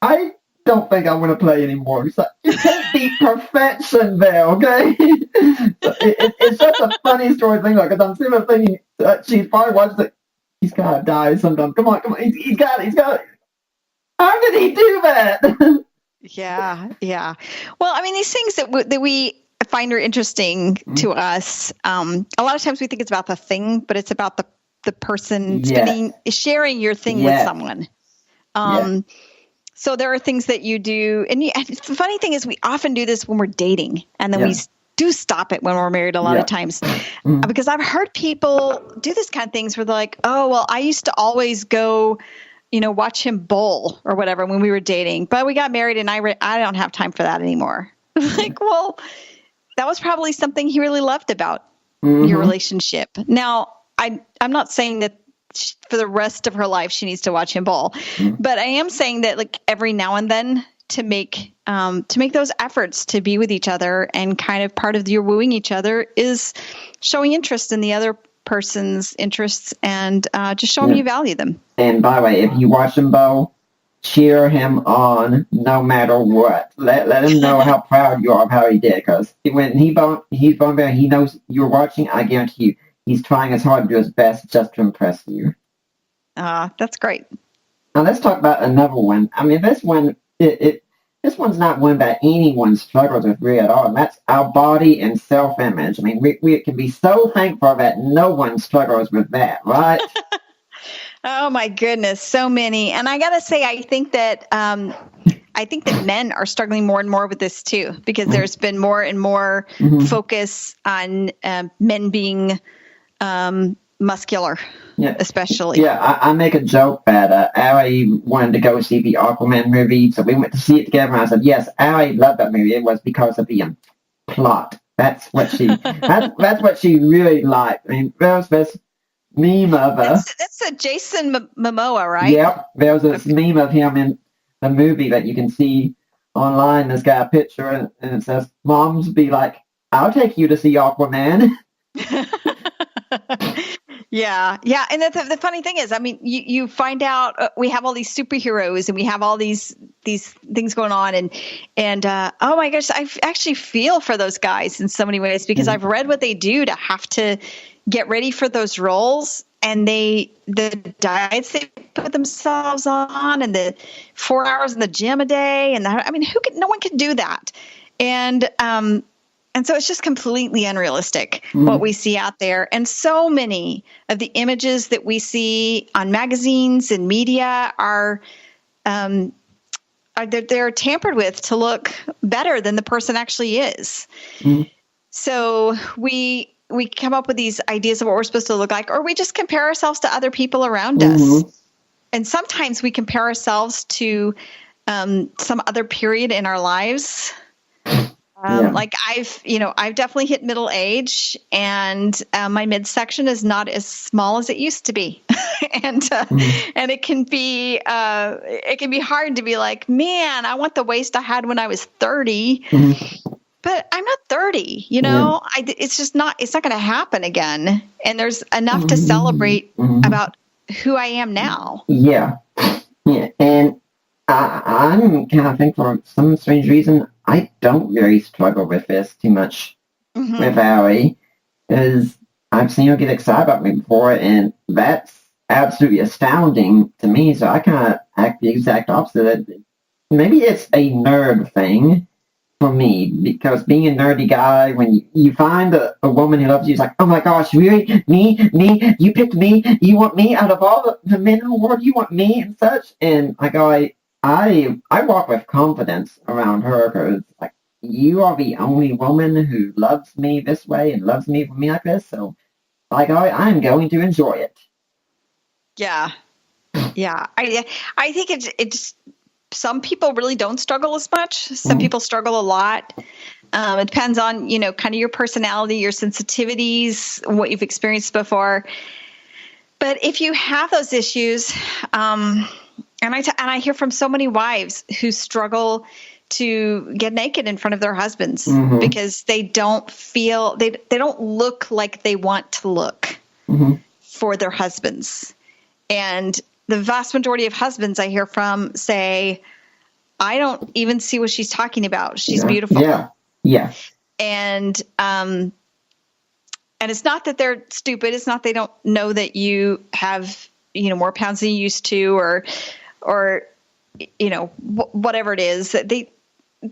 I don't think I want to play anymore. It's like, you can't beat perfection there, okay? It's just a funny story thing, because I'm still thinking she's probably watched it. He's got to die sometime. Come on. He's got it. How did he do that? Yeah. Well, I mean, these things that we find are interesting to us, a lot of times we think it's about the thing, but it's about the person sharing your thing with someone. So there are things that you do, and the funny thing is we often do this when we're dating, and then we do stop it when we're married a lot of times. Because I've heard people do this kind of things where they're like, oh, well, I used to always go, watch him bowl or whatever when we were dating, but we got married and I don't have time for that anymore. Like, well, that was probably something he really loved about your relationship. Now, I'm not saying that for the rest of her life she needs to watch him bowl, but I am saying that like every now and then to make those efforts to be with each other, and kind of part of your wooing each other is showing interest in the other person's interests and just show them you value them. And by the way, if you watch him bowl, cheer him on no matter what. Let him know how proud you are of how he did, because when he's bowling there, he knows you're watching. I guarantee you, he's trying as hard to do his best just to impress you. That's great. Now let's talk about another one. I mean, this one, this one's not one that anyone struggles with really at all, and that's our body and self-image. I mean, we can be so thankful that no one struggles with that, right? Oh my goodness, so many. And I gotta say, I think that men are struggling more and more with this too, because there's been more and more focus on men being muscular, especially. Yeah, I make a joke that Allie wanted to go see the Aquaman movie, so we went to see it together, and I said, yes, Allie loved that movie. It was because of the plot. That's what she that's what she really liked. I mean, there was this meme of that's a Jason Momoa, right? Yep, there was this meme of him in the movie that you can see online. There's got a picture, and it says, "Moms be like, I'll take you to see Aquaman." Yeah. And the funny thing is, I mean, you find out we have all these superheroes and we have all these things going on, and oh my gosh, I actually feel for those guys in so many ways, because I've read what they do to have to get ready for those roles, and the diets they put themselves on, and the 4 hours in the gym a day, and I mean, no one can do that, and so it's just completely unrealistic what we see out there. And so many of the images that we see on magazines and media are they're tampered with to look better than the person actually is. So we come up with these ideas of what we're supposed to look like, or we just compare ourselves to other people around us. And sometimes we compare ourselves to some other period in our lives. Like I've definitely hit middle age, and my midsection is not as small as it used to be. and it can be hard to be like, man, I want the waist I had when I was 30. But I'm not 30, it's not going to happen again. And there's enough to celebrate about who I am now. Yeah. And I'm kind of think for some strange reason, I don't really struggle with this too much with Allie, because I've seen her get excited about me before, and that's absolutely astounding to me. So I kind of act the exact opposite. Maybe it's a nerd thing for me, because being a nerdy guy, when you find a woman who loves you, it's like, oh my gosh, really? Me? You picked me? You want me? Out of all the men in the world, you want me and such? And like, I walk with confidence around her, because like, you are the only woman who loves me this way and loves me for me like this. So like, I'm going to enjoy it. Yeah. I think it's some people really don't struggle as much. Some people struggle a lot. It depends on, kind of your personality, your sensitivities, what you've experienced before. But if you have those issues, and I hear from so many wives who struggle to get naked in front of their husbands because they don't feel, they don't look like they want to look for their husbands. And the vast majority of husbands I hear from say, I don't even see what she's talking about. She's beautiful. Yeah. And it's not that they're stupid. It's not they don't know that you have, more pounds than you used to, or whatever it is that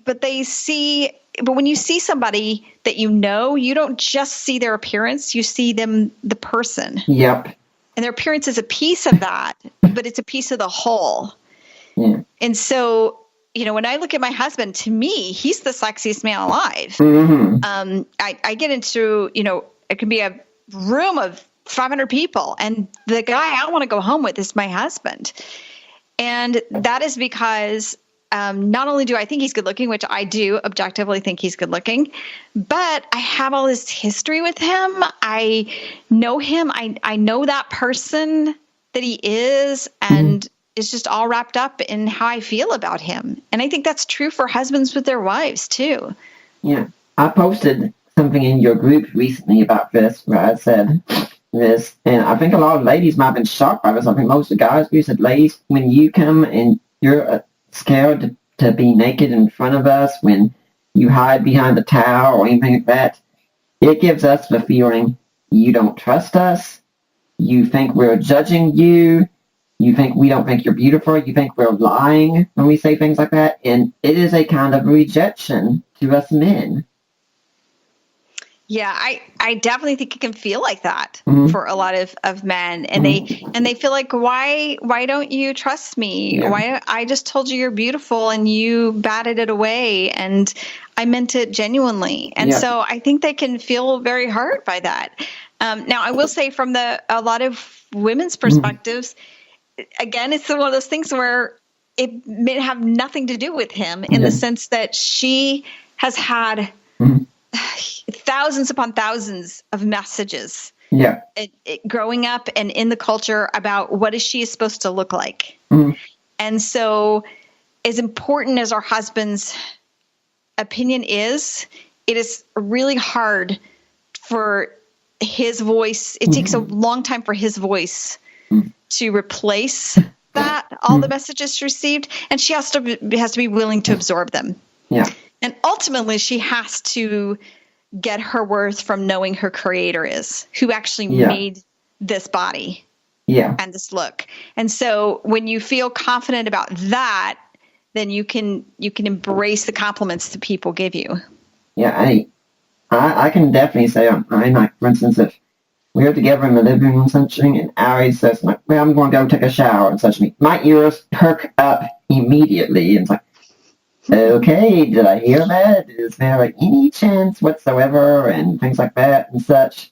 but when you see somebody that you don't just see their appearance, you see them, the person. Yep. And their appearance is a piece of that, but it's a piece of the whole. Yeah. And so, when I look at my husband, to me, he's the sexiest man alive. I get into, it can be a room of 500 people, and the guy I want to go home with is my husband. And that is because not only do I think he's good looking, which I do objectively think he's good looking, but I have all this history with him. I know him. I know that person that he is, and it's just all wrapped up in how I feel about him. And I think that's true for husbands with their wives too. Yeah. I posted something in your group recently about this where I said this, and I think a lot of ladies might have been shocked by this. I think most of the guys who said, ladies, when you come and you're scared to be naked in front of us, when you hide behind the towel or anything like that, it gives us the feeling you don't trust us, you think we're judging you, you think we don't think you're beautiful, you think we're lying when we say things like that, and it is a kind of rejection to us men. Yeah, I definitely think it can feel like that for a lot of men, and they feel like, why don't you trust me? Yeah. Why I just told you you're beautiful and you batted it away, and I meant it genuinely. And so I think they can feel very hurt by that. Now I will say from a lot of women's perspectives, again, it's one of those things where it may have nothing to do with him in the sense that she has had thousands upon thousands of messages growing up and in the culture about what is she supposed to look like. And so as important as our husband's opinion is, it is really hard for his voice. It takes a long time for his voice to replace that, all the messages she received. And she has to be willing to absorb them. Yeah. And ultimately, she has to get her worth from knowing her creator is, who actually made this body and this look. And so when you feel confident about that, then you can embrace the compliments that people give you. Yeah, I can definitely say I like, for instance, if we're together in the living room or something, and Ari says, like, well, I'm going to go take a shower and such, my ears perk up immediately, and it's like, okay, did I hear that? Is there like any chance whatsoever? And things like that and such.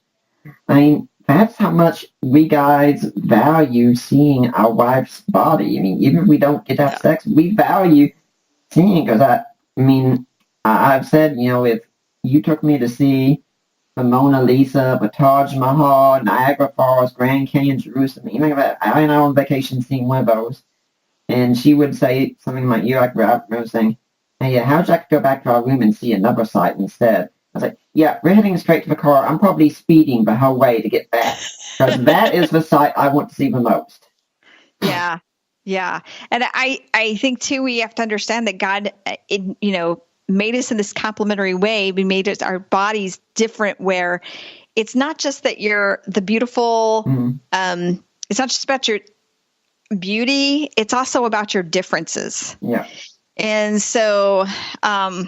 I mean, that's how much we guys value seeing our wife's body. I mean, even if we don't get to have sex, we value seeing, because I've said, if you took me to see the Mona Lisa, the Taj Mahal, Niagara Falls, Grand Canyon, Jerusalem, anything like that, I went on vacation seeing one of those. And she would say something in my ear, like I remember saying, hey, how'd you like to go back to our room and see another site instead? I was like, yeah, we're heading straight to the car. I'm probably speeding the whole way to get back. Because that is the site I want to see the most. Yeah. Yeah. And I think, too, we have to understand that God, made us in this complementary way. We made our bodies different, where it's not just that you're the beautiful, it's not just about your beauty, it's also about your differences. Yeah. And so I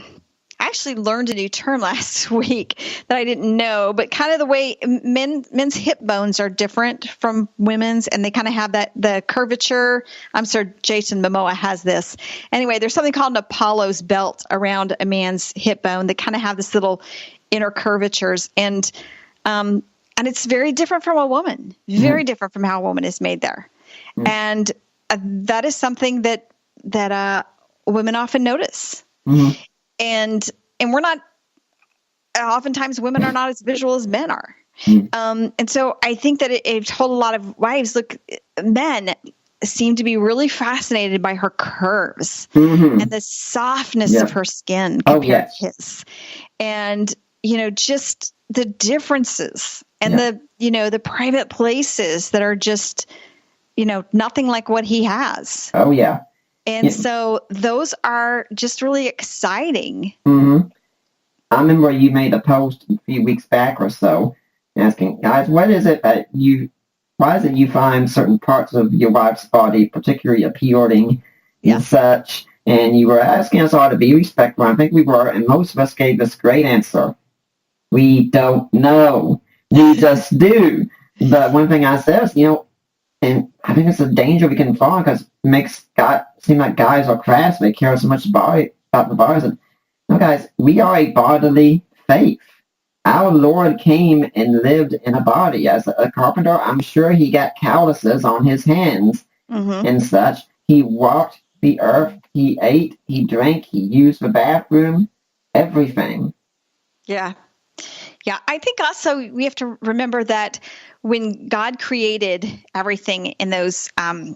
actually learned a new term last week that I didn't know, but kind of the way men's hip bones are different from women's, and they kind of have the curvature. I'm sure Jason Momoa has this. Anyway, there's something called an Apollo's belt around a man's hip bone that kind of have this little inner curvatures, and it's very different from a woman, very different from how a woman is made there. And that is something that women often notice. And we're not, oftentimes women are not as visual as men are. And so I think that it told a lot of wives, look, men seem to be really fascinated by her curves and the softness of her skin compared to his. And, just the differences and the private places that are just, nothing like what he has. Oh, yeah. And so those are just really exciting. I remember you made a post a few weeks back or so asking, guys, why is it you find certain parts of your wife's body particularly appealing and such? And you were asking us all to be respectful. I think we were, and most of us gave this great answer. We don't know. We just do. But one thing I said is, and I think it's a danger we can fall, because it makes seem like guys are crass. They care so much about the bodies. And no, guys, we are a bodily faith. Our Lord came and lived in a body as a carpenter. I'm sure he got calluses on his hands and such. He walked the earth. He ate. He drank. He used the bathroom. Everything. Yeah. Yeah. I think also we have to remember that when God created everything in those, I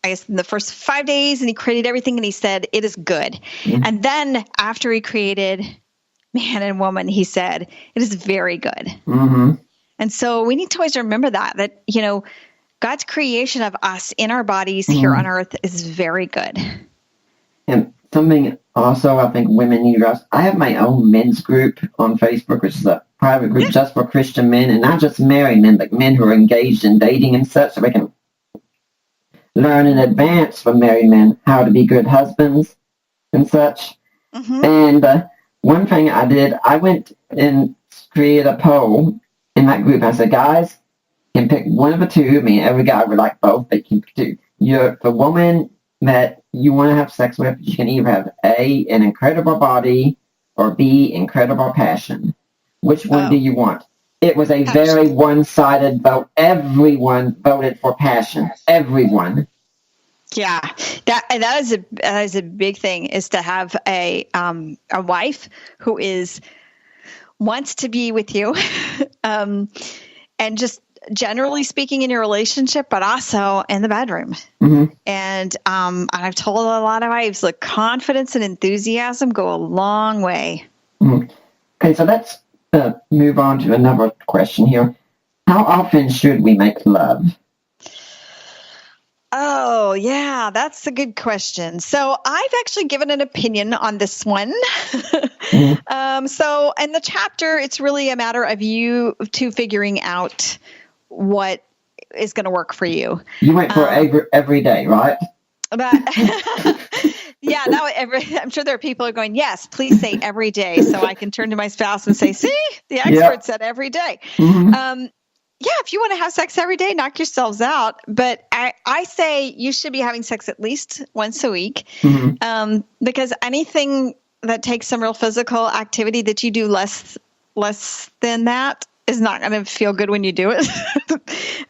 guess in the first 5 days, and he created everything and he said, it is good. And then after he created man and woman, he said, it is very good. And so we need to always remember that, God's creation of us in our bodies here on earth is very good. And something also I think women need to realize, I have my own men's group on Facebook, which is a private group just for Christian men, and not just married men, but men who are engaged in dating and such, so we can learn in advance from married men how to be good husbands and such. And one thing I did, I went and created a poll in that group. I said, guys, you can pick one of the two. I mean, every guy would like both, but you can pick two. The woman that you want to have sex with, you can either have A, an incredible body, or B, incredible passion. Which one do you want? It was a very one-sided vote. Everyone voted for passion. Everyone. Yeah, that is a big thing, is to have a wife who wants to be with you, and just generally speaking in your relationship, but also in the bedroom. And I've told a lot of wives, look, confidence and enthusiasm go a long way. Okay, so let's move on to another question here. How often should we make love? Oh, yeah, that's a good question. So I've actually given an opinion on this one. So in the chapter, it's really a matter of you two figuring out what is going to work for you. You went for every day, right? But yeah, I'm sure there are people who are going, yes, please say every day, so I can turn to my spouse and say, see, the expert said every day. Yeah, if you want to have sex every day, knock yourselves out. But I say you should be having sex at least once a week, because anything that takes some real physical activity that you do less than that is not going to feel good when you do it.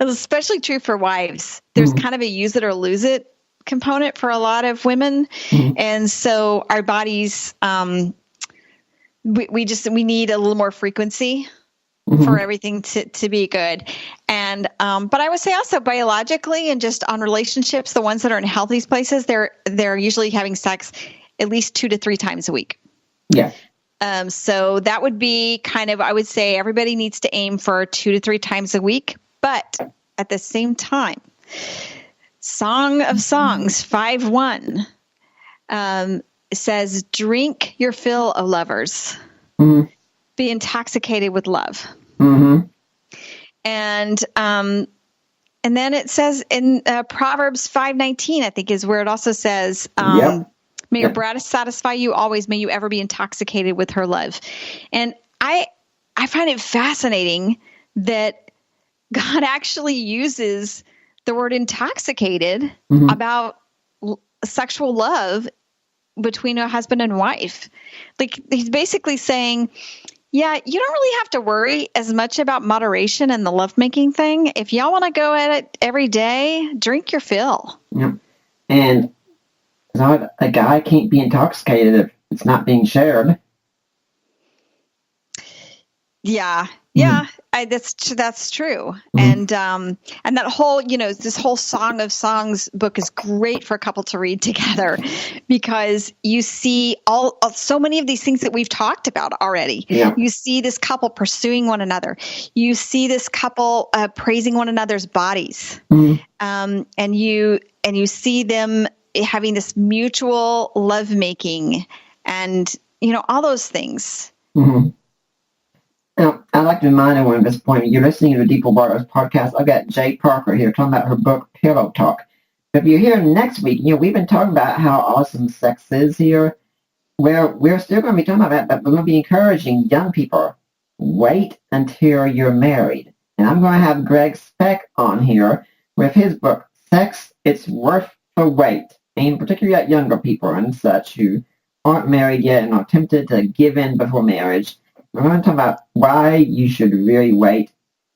It's especially true for wives. There's kind of a use it or lose it component for a lot of women. And so our bodies, we need a little more frequency for everything to be good. And, but I would say also biologically and just on relationships, the ones that are in healthy places, they're usually having sex at least 2 to 3 times a week. Yeah. So that would be kind of, I would say everybody needs to aim for 2 to 3 times a week, but at the same time, Song of Songs 5:1 says, drink your fill of lovers. Be intoxicated with love. And then it says in Proverbs 5:19, I think is where it also says, may your breast satisfy you always. May you ever be intoxicated with her love. And I find it fascinating that God actually uses the word intoxicated about sexual love between a husband and wife. Like he's basically saying, yeah, you don't really have to worry as much about moderation and the lovemaking thing. If y'all want to go at it every day, drink your fill. Yeah. And a guy can't be intoxicated if it's not being shared. Yeah. That's true. And that whole, this whole Song of Songs book is great for a couple to read together, because you see so many of these things that we've talked about already. Yeah. You see this couple pursuing one another. You see this couple praising one another's bodies. And you see them having this mutual lovemaking and, all those things. Now, I'd like to remind everyone at this point, you're listening to the Deeper Waters podcast. I've got Jay Parker here talking about her book, Pillow Talk. If you're here next week, we've been talking about how awesome sex is here. Well, we're still going to be talking about that, but we're going to be encouraging young people, wait until you're married. And I'm going to have Greg Speck on here with his book, Sex, It's Worth the Wait, aimed particularly at younger people and such who aren't married yet and are tempted to give in before marriage. We're going to talk about why you should really wait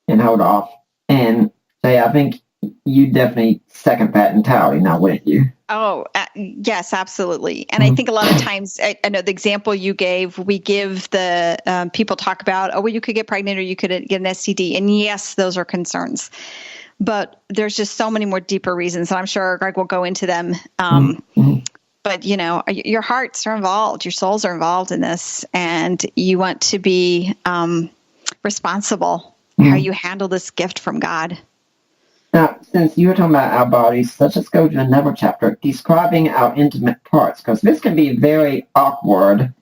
and hold off. And say, I think you definitely second that entirely now, wouldn't you? Oh, yes, absolutely. And I think a lot of times, I know the example you gave, we give the people talk about, oh, well, you could get pregnant or you could get an STD. And yes, those are concerns. But there's just so many more deeper reasons. And I'm sure Greg will go into them. But, your hearts are involved, your souls are involved in this. And you want to be responsible how you handle this gift from God. Now, since you were talking about our bodies, let's just go to another chapter describing our intimate parts, because this can be very awkward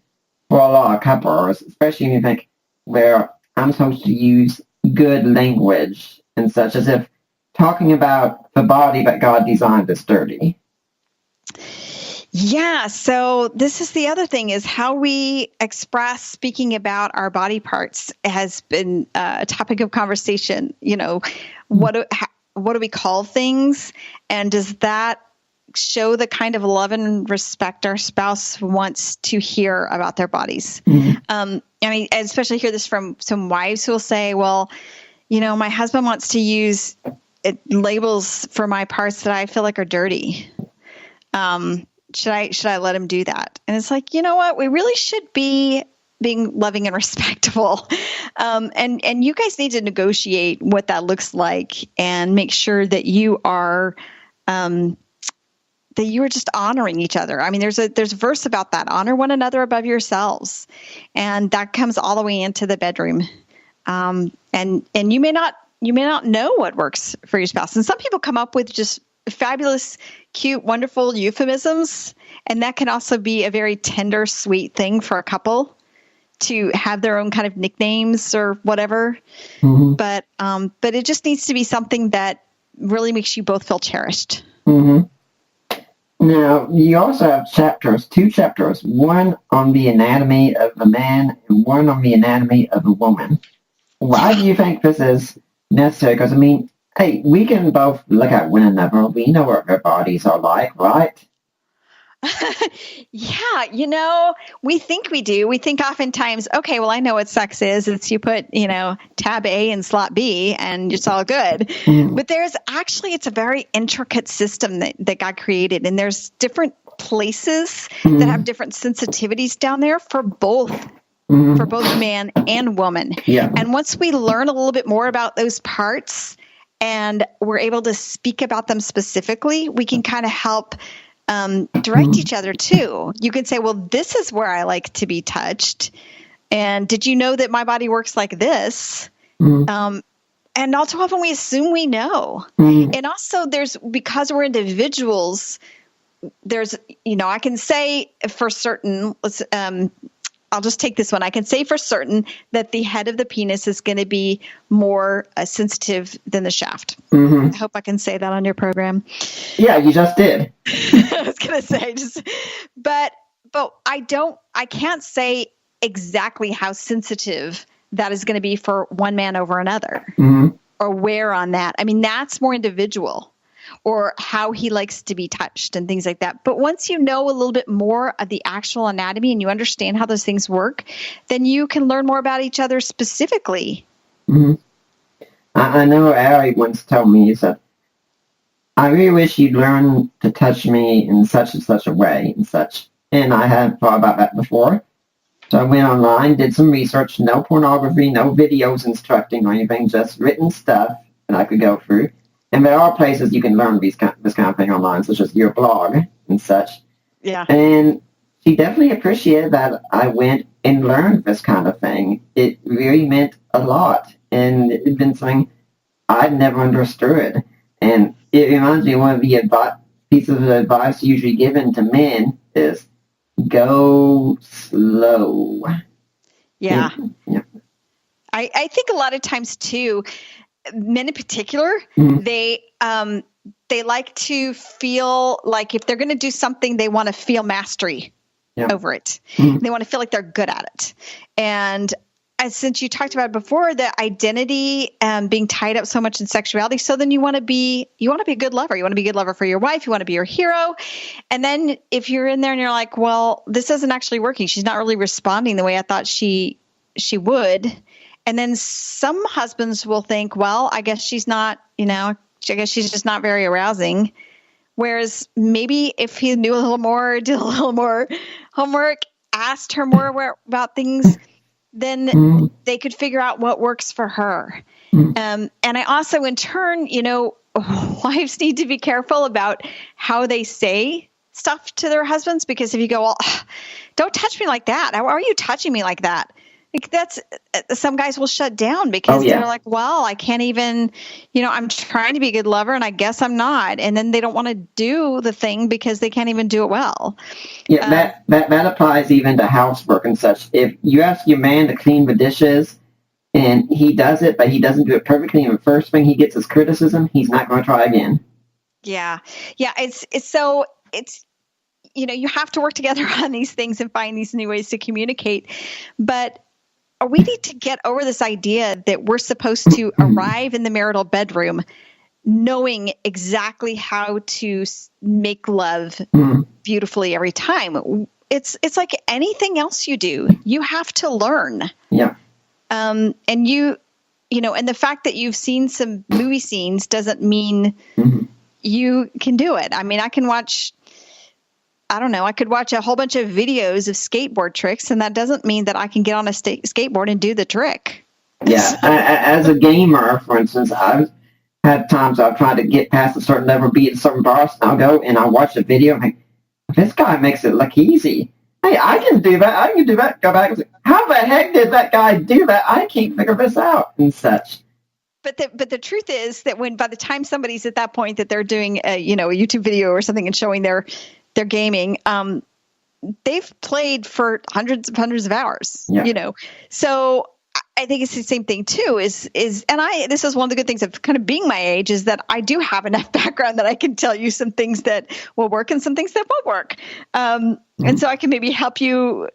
for a lot of couples, especially when you think where I'm supposed to use good language and such, as if talking about the body that God designed is dirty. Yeah, so this is the other thing, is how we express speaking about our body parts has been a topic of conversation. What do we call things? And does that show the kind of love and respect our spouse wants to hear about their bodies? I especially hear this from some wives who will say, well, my husband wants to use labels for my parts that I feel like are dirty. Should I let him do that? And it's like, you know what? We really should be being loving and respectful. And you guys need to negotiate what that looks like and make sure that you are just honoring each other. I mean, there's a verse about that. Honor one another above yourselves. And that comes all the way into the bedroom. And you may not know what works for your spouse. And some people come up with just fabulous, cute, wonderful euphemisms. And that can also be a very tender, sweet thing for a couple to have their own kind of nicknames or whatever. But it just needs to be something that really makes you both feel cherished. Now, you also have two chapters, one on the anatomy of a man and one on the anatomy of a woman. Why do you think this is necessary? Because, hey, we can both look at one another. We know what our bodies are like, right? Yeah, we think we do. We think oftentimes, okay, well, I know what sex is. It's you put, tab A in slot B and it's all good. But it's a very intricate system that God created. And there's different places that have different sensitivities down there for both man and woman. Yeah. And once we learn a little bit more about those parts and we're able to speak about them specifically, we can kind of help direct each other too. You can say, well, this is where I like to be touched. And did you know that my body works like this? And all too often we assume we know. And also because we're individuals, I can say for certain, I'll just take this one. I can say for certain that the head of the penis is going to be more sensitive than the shaft. I hope I can say that on your program. Yeah, you just did. I was going to say, but I can't say exactly how sensitive that is going to be for one man over another or where on that. That's more individual, or how he likes to be touched and things like that. But once you know a little bit more of the actual anatomy and you understand how those things work, then you can learn more about each other specifically. I know Ari once told me, he said, I really wish you'd learn to touch me in such and such a way and such. And I hadn't thought about that before. So I went online, did some research, no pornography, no videos instructing or anything, just written stuff that I could go through. And there are places you can learn this kind of thing online, such as your blog and such. Yeah. And she definitely appreciated that I went and learned this kind of thing. It really meant a lot. And it had been something I'd never understood. And it reminds me of one of the pieces of advice usually given to men is go slow. Yeah. I think a lot of times too, men in particular, they like to feel like if they're going to do something, they want to feel mastery over it. They want to feel like they're good at it. And since you talked about it before, the identity being tied up so much in sexuality, so then you want to be a good lover. You want to be a good lover for your wife. You want to be your hero. And then if you're in there and you're like, well, this isn't actually working. She's not really responding the way I thought she would. And then some husbands will think, well, I guess she's not, I guess she's just not very arousing. Whereas maybe if he knew a little more, did a little more homework, asked her more about things, then they could figure out what works for her. And I also, in turn, wives need to be careful about how they say stuff to their husbands, because if you go, well, don't touch me like that. How are you touching me like that? Like that's some guys will shut down because they're like, well, I can't even, I'm trying to be a good lover and I guess I'm not. And then they don't want to do the thing because they can't even do it well. Yeah, that applies even to housework and such. If you ask your man to clean the dishes and he does it, but he doesn't do it perfectly, and the first thing he gets is criticism, he's not going to try again. Yeah. Yeah. It's you have to work together on these things and find these new ways to communicate. But we need to get over this idea that we're supposed to arrive in the marital bedroom knowing exactly how to make love beautifully every time. It's like anything else you do. You have to learn. Yeah. And and the fact that you've seen some movie scenes doesn't mean you can do it. I mean, I could watch a whole bunch of videos of skateboard tricks, and that doesn't mean that I can get on a skateboard and do the trick. Yeah. As a gamer, for instance, I've had times I've tried to get past a certain level, beat a certain boss, and I'll go and I'll watch a video and think, this guy makes it look easy. Hey, I can do that. Go back and say, how the heck did that guy do that? I can't figure this out and such. But the truth is that by the time somebody's at that point that they're doing a YouTube video or something and showing their gaming, they've played for hundreds of hours, So I think it's the same thing too, this is one of the good things of kind of being my age, is that I do have enough background that I can tell you some things that will work and some things that won't work. And so I can maybe help you,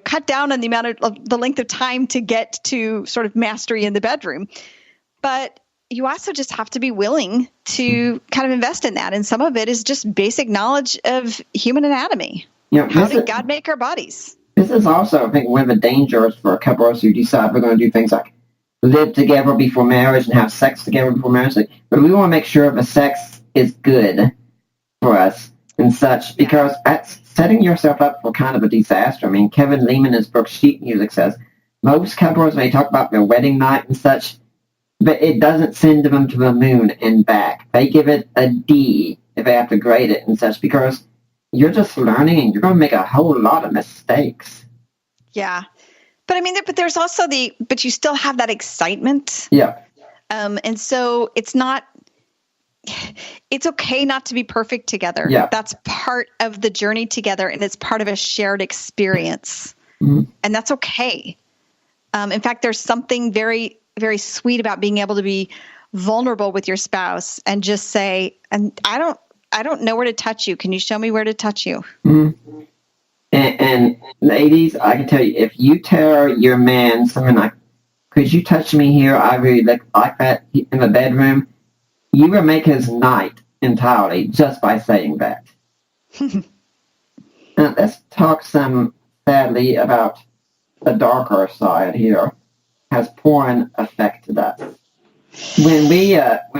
cut down on the amount of the length of time to get to sort of mastery in the bedroom. But you also just have to be willing to kind of invest in that. And some of it is just basic knowledge of human anatomy. How did God make our bodies? This is also, I think, one of the dangers for couples who decide we're going to do things like live together before marriage and have sex together before marriage. But we want to make sure the sex is good for us and such, because that's setting yourself up for kind of a disaster. I mean, Kevin Lehman in his book Sheet Music says most couples, when they talk about their wedding night and such, but it doesn't send them to the moon and back. They give it a D if they have to grade it and such, because you're just learning and you're going to make a whole lot of mistakes. Yeah. But I mean, there's also but you still have that excitement. Yeah. And so it's okay not to be perfect together. Yeah. That's part of the journey together, and it's part of a shared experience. And that's okay. In fact, there's something very, very sweet about being able to be vulnerable with your spouse and just say, and I don't know where to touch you. Can you show me where to touch you? And ladies, I can tell you, if you tell your man something like, could you touch me here? I really like that in the bedroom. You will make his night entirely just by saying that. Now, let's talk sadly about the darker side here. Has porn affected us? When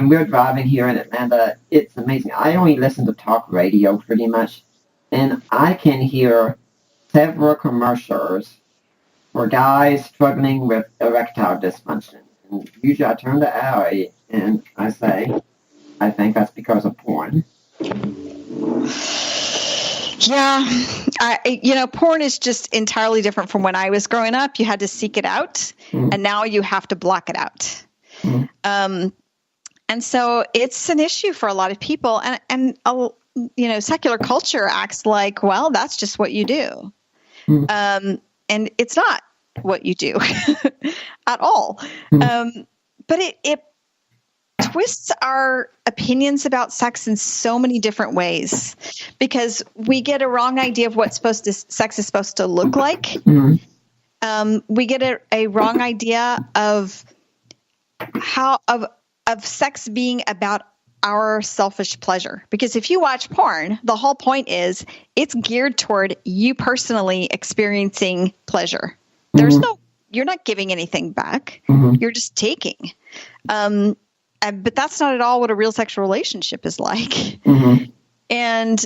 we're driving here in Atlanta, it's amazing. I only listen to talk radio pretty much, and I can hear several commercials for guys struggling with erectile dysfunction. And usually I turn to Allie and I say, I think that's because of porn. Yeah. Porn is just entirely different from when I was growing up. You had to seek it out, and now you have to block it out. And so it's an issue for a lot of people, and secular culture acts like, well, that's just what you do. And it's not what you do at all. But it twists our opinions about sex in so many different ways, because we get a wrong idea of what sex is supposed to look like. We get a wrong idea of of sex being about our selfish pleasure. Because if you watch porn, the whole point is it's geared toward you personally experiencing pleasure. You're not giving anything back. You're just taking. but that's not at all what a real sexual relationship is like. Mm-hmm. And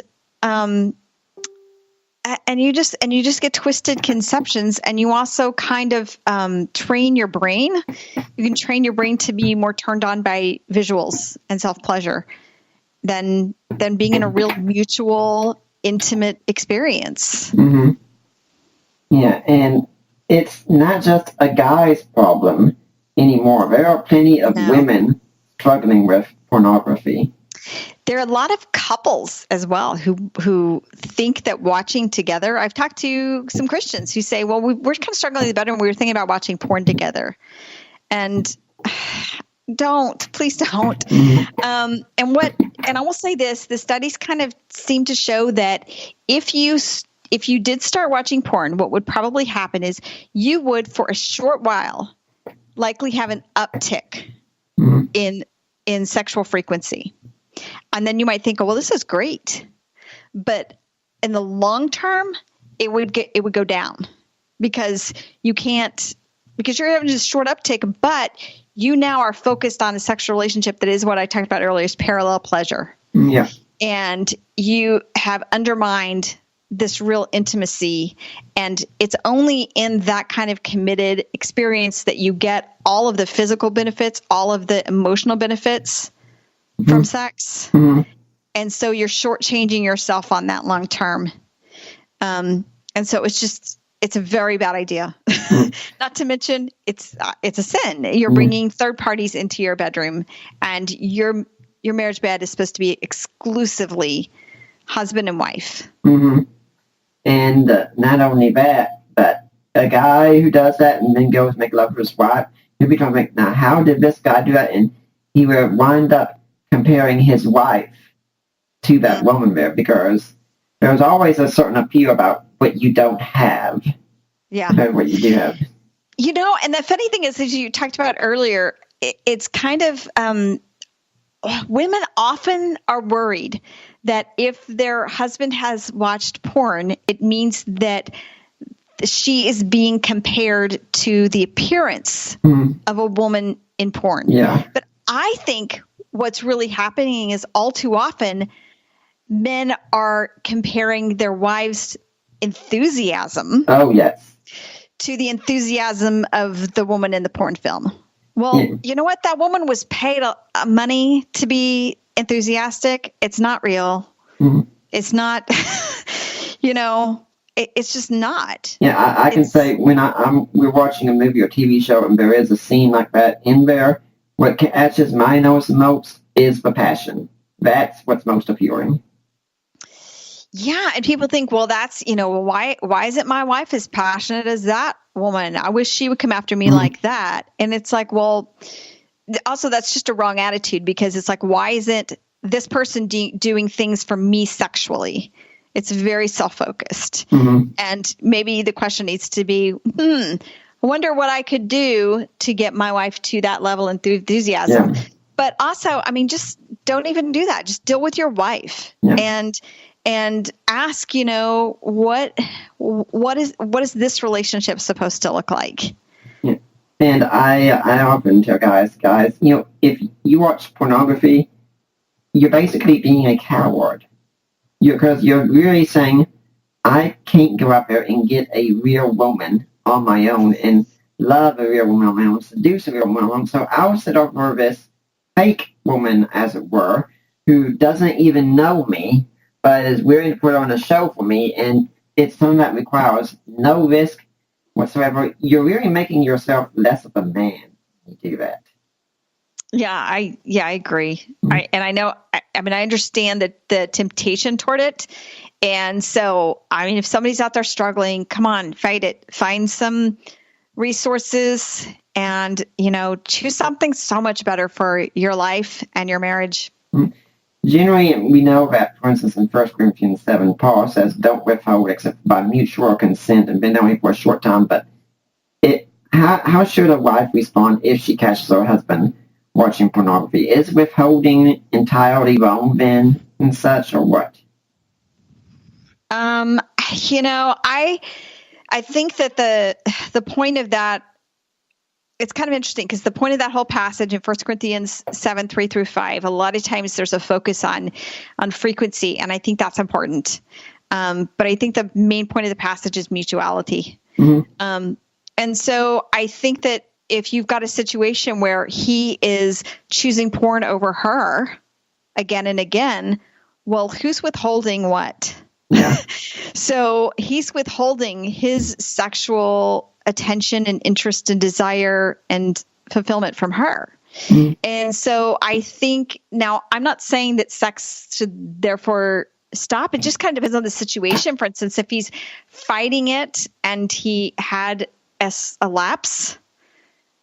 you just get twisted conceptions, and you also kind of train your brain. You can train your brain to be more turned on by visuals and self-pleasure than being in a real mutual, intimate experience. Mm-hmm. Yeah, and it's not just a guy's problem anymore. There are plenty of women struggling with pornography. There are a lot of couples as well who think that watching together. I've talked to some Christians who say, well, we're kind of struggling in the bedroom. We were thinking about watching porn together. And please don't. And I will say this, the studies kind of seem to show that if you did start watching porn, what would probably happen is you would, for a short while, likely have an uptick in sexual frequency. And then you might think, oh, well, this is great. But in the long term, it would go down because you're having a short uptick, but you now are focused on a sexual relationship that is what I talked about earlier, is parallel pleasure. Yeah. And you have undermined this real intimacy. And it's only in that kind of committed experience that you get all of the physical benefits, all of the emotional benefits from sex. Mm-hmm. And so you're shortchanging yourself on that long term. And so it's a very bad idea. Not to mention it's a sin. You're bringing third parties into your bedroom, and your marriage bed is supposed to be exclusively husband and wife. Mm-hmm. And not only that, but a guy who does that and then goes make love with his wife, he'll be talking, now how did this guy do that? And he will wind up comparing his wife to that woman there, because there's always a certain appeal about what you don't have. Yeah. About what you do have. And the funny thing is, as you talked about earlier, it's kind of women often are worried that if their husband has watched porn, it means that she is being compared to the appearance of a woman in porn. Yeah. But I think what's really happening is all too often men are comparing their wives' enthusiasm to the enthusiasm of the woman in the porn film. Well, you know what? That woman was paid money to be enthusiastic. It's not real. Mm-hmm. It's not, it's just not. Yeah, I can say when we're watching a movie or TV show and there is a scene like that in there, what catches my nose the most is the passion. That's what's most appealing. Yeah, and people think, well, that's, why isn't my wife as passionate as that woman? I wish she would come after me like that. And it's like, well, also that's just a wrong attitude, because it's like, why isn't this person doing things for me sexually? It's very self-focused. Mm-hmm. And maybe the question needs to be, I wonder what I could do to get my wife to that level of enthusiasm. Yeah. But also, just don't even do that. Just deal with your wife and ask, what is this relationship supposed to look like? Yeah. And I often tell guys, if you watch pornography, you're basically being a coward. Because you're really saying, I can't go out there and get a real woman on my own and love a real woman on my own, seduce a real woman on my own. So I'll sit over this fake woman, as it were, who doesn't even know me, but is willing to put on a show for me, and it's something that requires no risk whatsoever. You're really making yourself less of a man when you do that. Yeah, I agree. Mm-hmm. I understand that the temptation toward it. And so, if somebody's out there struggling, come on, fight it. Find some resources and, choose something so much better for your life and your marriage. Mm-hmm. Generally, we know that, for instance, in 1 Corinthians 7, Paul says, don't withhold except by mutual consent and been only for a short time. But how should a wife respond if she catches her husband watching pornography? Is withholding entirely wrong then and such, or what? I think that the point of that it's kind of interesting because the point of that whole passage in 1 Corinthians 7, 3-5, a lot of times there's a focus on frequency, and I think that's important. But I think the main point of the passage is mutuality. Mm-hmm. And so I think that if you've got a situation where he is choosing porn over her again and again, well, who's withholding what? Yeah. So he's withholding his sexual attention and interest and desire and fulfillment from her. Mm-hmm. And so I think now I'm not saying that sex should therefore stop. It just kind of depends on the situation. For instance, if he's fighting it and he had a lapse,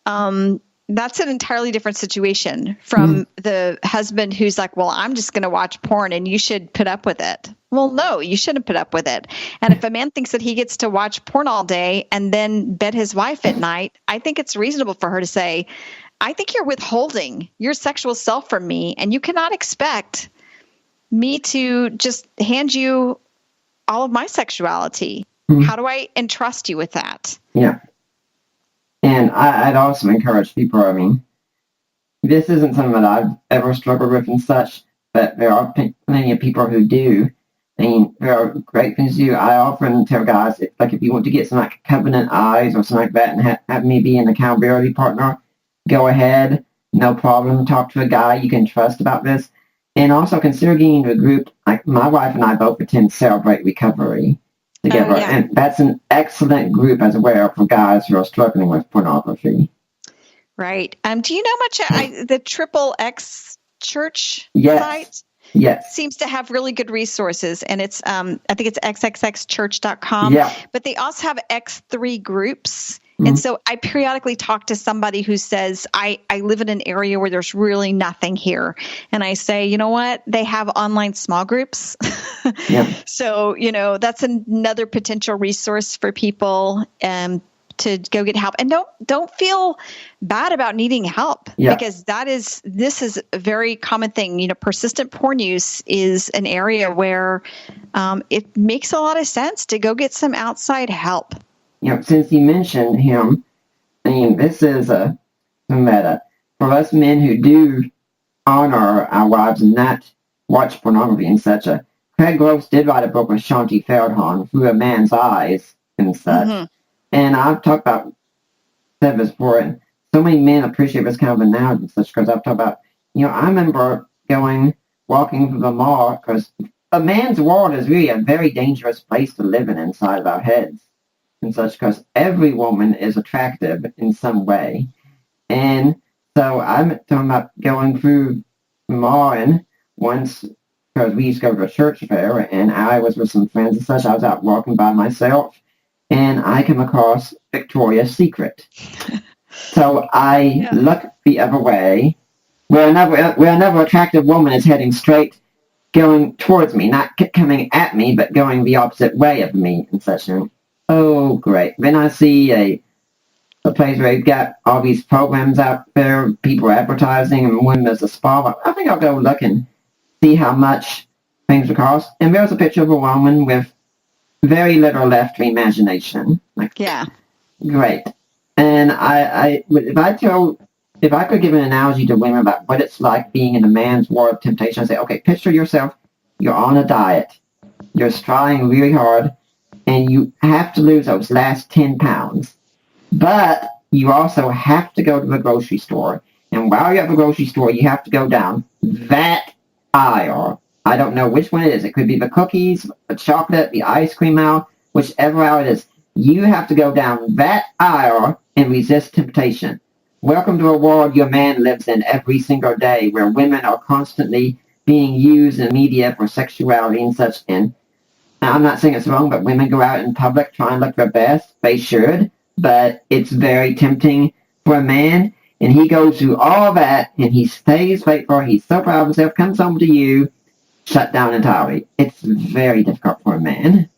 that's an entirely different situation from the husband who's like, well, I'm just going to watch porn and you should put up with it. Well, no, you shouldn't put up with it. And if a man thinks that he gets to watch porn all day and then bed his wife at night, I think it's reasonable for her to say, I think you're withholding your sexual self from me, and you cannot expect me to just hand you all of my sexuality. Mm-hmm. How do I entrust you with that? Yeah. And I'd also encourage people, I mean, this isn't something that I've ever struggled with and such, but there are plenty of people who do. I mean, there are great things to do. I often tell guys, if you want to get some like covenant eyes or something like that and have me be an accountability partner, go ahead, no problem. Talk to a guy you can trust about this. And also consider getting into a group, like my wife and I both attend Celebrate Recovery together. Yeah. And that's an excellent group as well for guys who are struggling with pornography. Right. Do you know much the Triple X Church site? Yes. Seems to have really good resources, and it's I think it's xxxchurch.com. Yeah. But they also have X3 groups. Mm-hmm. And so I periodically talk to somebody who says, I live in an area where there's really nothing here. And I say, you know what? They have online small groups. Yeah. So, that's another potential resource for people to go get help. And don't feel bad about needing help, because this is a very common thing. Persistent porn use is an area where it makes a lot of sense to go get some outside help. Since you mentioned him, I mean, this is a matter for us men who do honor our wives and not watch pornography and such. Craig Gross did write a book with Shanti Feldhahn, Through a Man's Eyes and such. Mm-hmm. And I've talked about that before, and so many men appreciate this kind of analogy and such, because I've talked about, I remember walking through the mall, because a man's world is really a very dangerous place to live in inside of our heads and such, because every woman is attractive in some way. And so I'm talking about going through the mall, and once, because we used to go to a church fair, and I was with some friends and such, I was out walking by myself, and I come across Victoria's Secret. So I look the other way, where another attractive woman is heading straight, going towards me, not coming at me, but going the opposite way of me and such. Oh, great. Then I see a place where they've got all these programs out there, people advertising, and when there's a spa, I think I'll go look and see how much things will cost. And there's a picture of a woman with very little left to imagination. Great. And if I could give an analogy to women about what it's like being in a man's world of temptation, I'd say, okay, picture yourself, you're on a diet, you're striving really hard, and you have to lose those last 10 pounds. But you also have to go to the grocery store. And while you're at the grocery store, you have to go down that aisle. I don't know which one it is. It could be the cookies, the chocolate, the ice cream aisle, whichever aisle it is. You have to go down that aisle and resist temptation. Welcome to a world your man lives in every single day, where women are constantly being used in media for sexuality and such. And I'm not saying it's wrong, but women go out in public trying to look their best. They should, but it's very tempting for a man. And he goes through all that, and he stays faithful. He's so proud of himself, comes home to you, shut down entirely. It's very difficult for a man.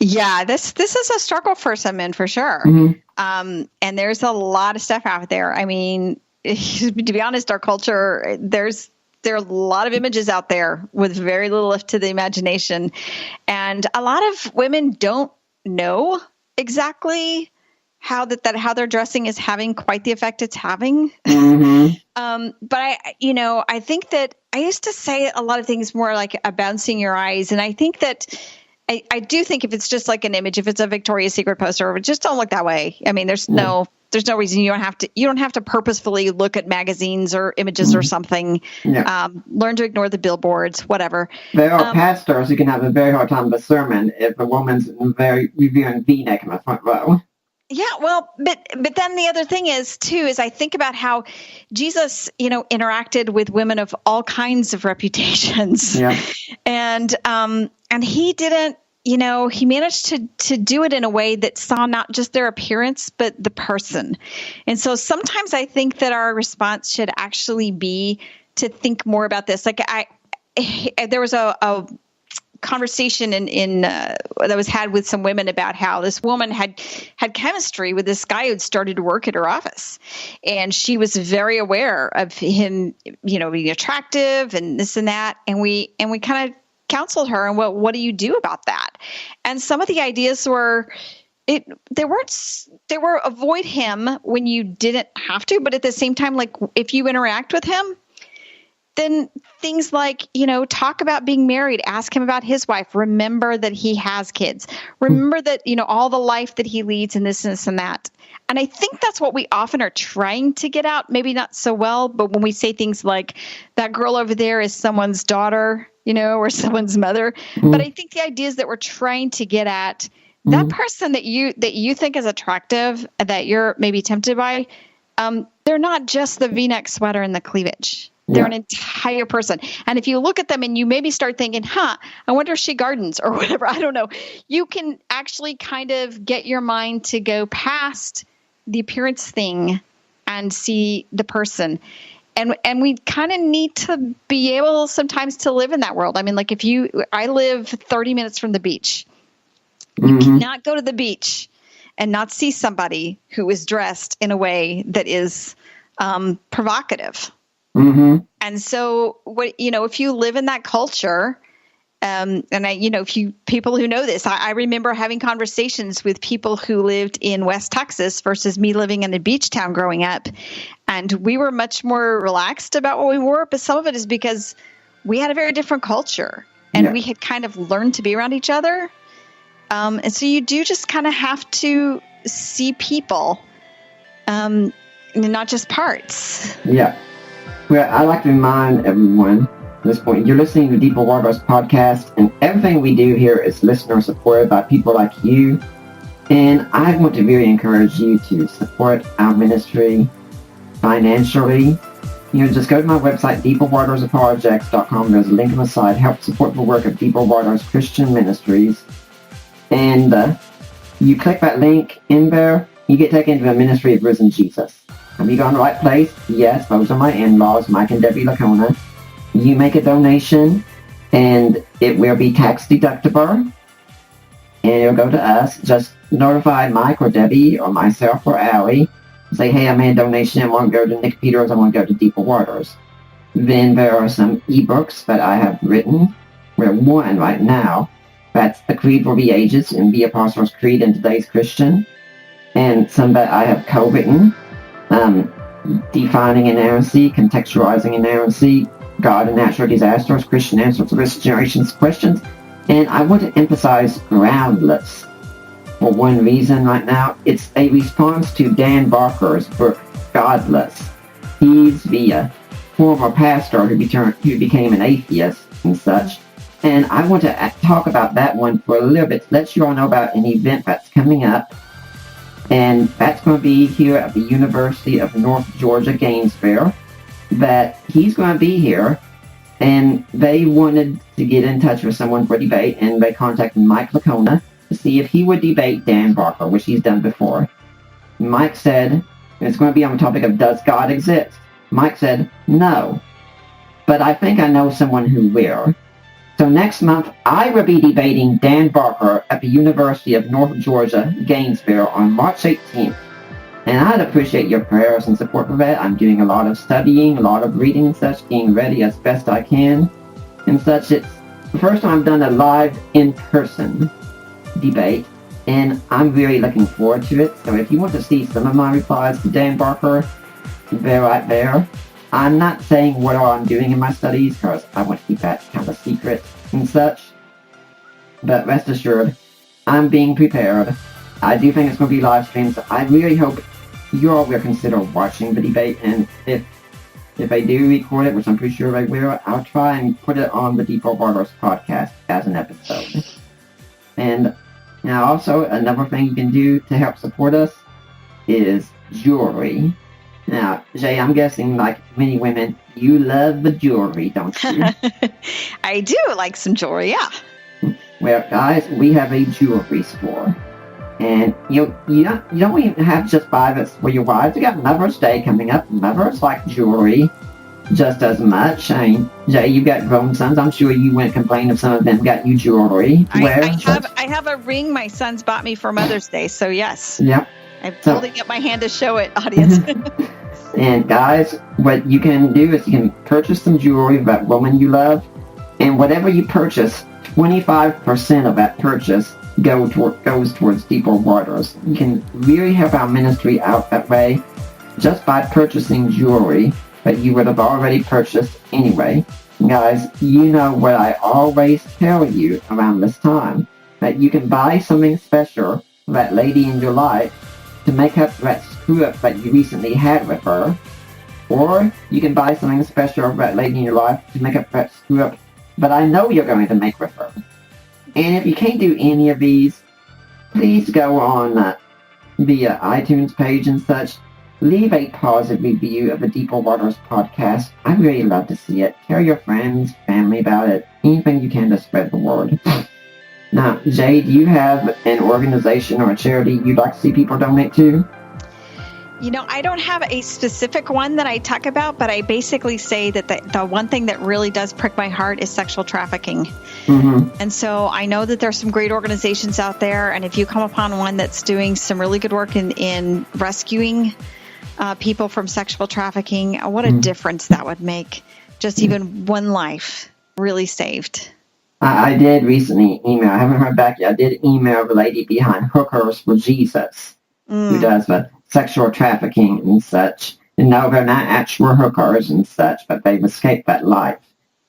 Yeah, this is a struggle for some men, for sure. Mm-hmm. And there's a lot of stuff out there. I mean, to be honest, our culture, there are a lot of images out there with very little left to the imagination. And a lot of women don't know exactly how their dressing is having quite the effect it's having. But I think that I used to say a lot of things more like bouncing your eyes. And I think that I do think if it's just like an image, if it's a Victoria's Secret poster, just don't look that way. I mean, there's no reason you don't have to purposefully look at magazines or images or something. Learn to ignore the billboards, whatever. There are pastors who can have a very hard time with a sermon if a woman's very revealing V-neck in the front row. Yeah, well, but then the other thing is I think about how Jesus, interacted with women of all kinds of reputations, and he didn't, he managed to do it in a way that saw not just their appearance but the person. And so sometimes I think that our response should actually be to think more about this. Like there was a conversation that was had with some women about how this woman had chemistry with this guy who'd started to work at her office, and she was very aware of him, being attractive and this and that, and we kind of counseled her and what do you do about that? And some of the ideas were they were avoid him when you didn't have to, but at the same time, like if you interact with him, then things like, talk about being married, ask him about his wife, remember that he has kids, remember that, all the life that he leads and this and that. And I think that's what we often are trying to get out, maybe not so well, but when we say things like that girl over there is someone's daughter, or someone's mother. But I think the idea is that we're trying to get at that person that you think is attractive, that you're maybe tempted by. They're not just the V-neck sweater and the cleavage. They're an entire person. And if you look at them and you maybe start thinking, I wonder if she gardens or whatever, I don't know, you can actually kind of get your mind to go past the appearance thing and see the person. And we kind of need to be able sometimes to live in that world. I mean, like I live 30 minutes from the beach. You cannot go to the beach and not see somebody who is dressed in a way that is provocative. And so if you live in that culture, people who know this, I remember having conversations with people who lived in West Texas versus me living in a beach town growing up. And we were much more relaxed about what we wore, but some of it is because we had a very different culture and we had kind of learned to be around each other. And so you do just kind of have to see people, and not just parts. Yeah. Well, I'd like to remind everyone at this point, you're listening to Deeper Waters podcast, and everything we do here is listener supported by people like you. And I want to really encourage you to support our ministry financially. Just go to my website, deeperwatersapologetics.com. There's a link on the side. Help support the work of Deeper Waters Christian Ministries. And you click that link in there, you get taken to the ministry of risen Jesus. Have you gone to the right place? Yes, those are my in-laws, Mike and Debbie Lacona. You make a donation, and it will be tax deductible, and it'll go to us. Just notify Mike or Debbie or myself or Allie. Say, hey, I made a donation. I want to go to Nick Peters. I want to go to Deeper Waters. Then there are some ebooks that I have written. We're one right now. That's The Creed for the Ages and The Apostles' Creed in Today's Christian. And some that I have co-written. Defining inerrancy, contextualizing inerrancy, God and natural disasters, Christian answers to this generation's questions. And I want to emphasize groundless for one reason right now. It's a response to Dan Barker's book, Godless. He's the former pastor who became an atheist and such. And I want to talk about that one for a little bit, let you all know about an event that's coming up. And that's going to be here at the University of North Georgia, Gainesville, that he's going to be here. And they wanted to get in touch with someone for debate, and they contacted Mike Lacona to see if he would debate Dan Barker, which he's done before. Mike said, it's going to be on the topic of, does God exist? Mike said, no. But I think I know someone who will. So next month, I will be debating Dan Barker at the University of North Georgia, Gainesville on March 18th. And I'd appreciate your prayers and support for that. I'm doing a lot of studying, a lot of reading and such, being ready as best I can and such. It's the first time I've done a live in-person debate. and I'm really looking forward to it. So if you want to see some of my replies to Dan Barker, they're right there. I'm not saying what all I'm doing in my studies because I want to keep that kind of a secret and such. But rest assured, I'm being prepared. I do think it's going to be live streamed, so I really hope you all will consider watching the debate. And if I do record it, which I'm pretty sure I will, I'll try and put it on the Deeper Waters podcast as an episode. And now also, another thing you can do to help support us is jewelry. Now, Jay, I'm guessing, like many women, you love the jewelry, don't you? I do like some jewelry, yeah. Well, guys, we have a jewelry store. And you don't even have to just buy this for your wives. You got Mother's Day coming up. Mothers like jewelry just as much. I mean, Jay, you got grown sons. I'm sure you wouldn't complain if some of them got you jewelry. I have a ring my sons bought me for Mother's Day, so yes. Yep. I'm holding up my hand to show it, audience. And guys, what you can do is you can purchase some jewelry of that woman you love, and whatever you purchase, 25% of that purchase goes towards Deeper Waters. You can really help our ministry out that way just by purchasing jewelry that you would have already purchased anyway. Guys, you know what I always tell you around this time, that you can buy something special for that lady in your life to make up that screw-up that you recently had with her, or you can buy something special for that lady in your life to make up that screw-up that I know you're going to make with her. And if you can't do any of these, please go on the iTunes page and such. Leave a positive review of the Deeper Waters podcast. I really love to see it. Tell your friends, family about it. Anything you can to spread the word. Now, Jay, do you have an organization or a charity you'd like to see people donate to? You know, I don't have a specific one that I talk about, but I basically say that the one thing that really does prick my heart is sexual trafficking. Mm-hmm. And so I know that there's some great organizations out there, and if you come upon one that's doing some really good work in rescuing people from sexual trafficking, what a difference that would make. Just even one life really saved. I did recently email, I haven't heard back yet, I did email the lady behind Hookers for Jesus, who does the sexual trafficking and such. And no, they're not actual hookers and such, but they've escaped that life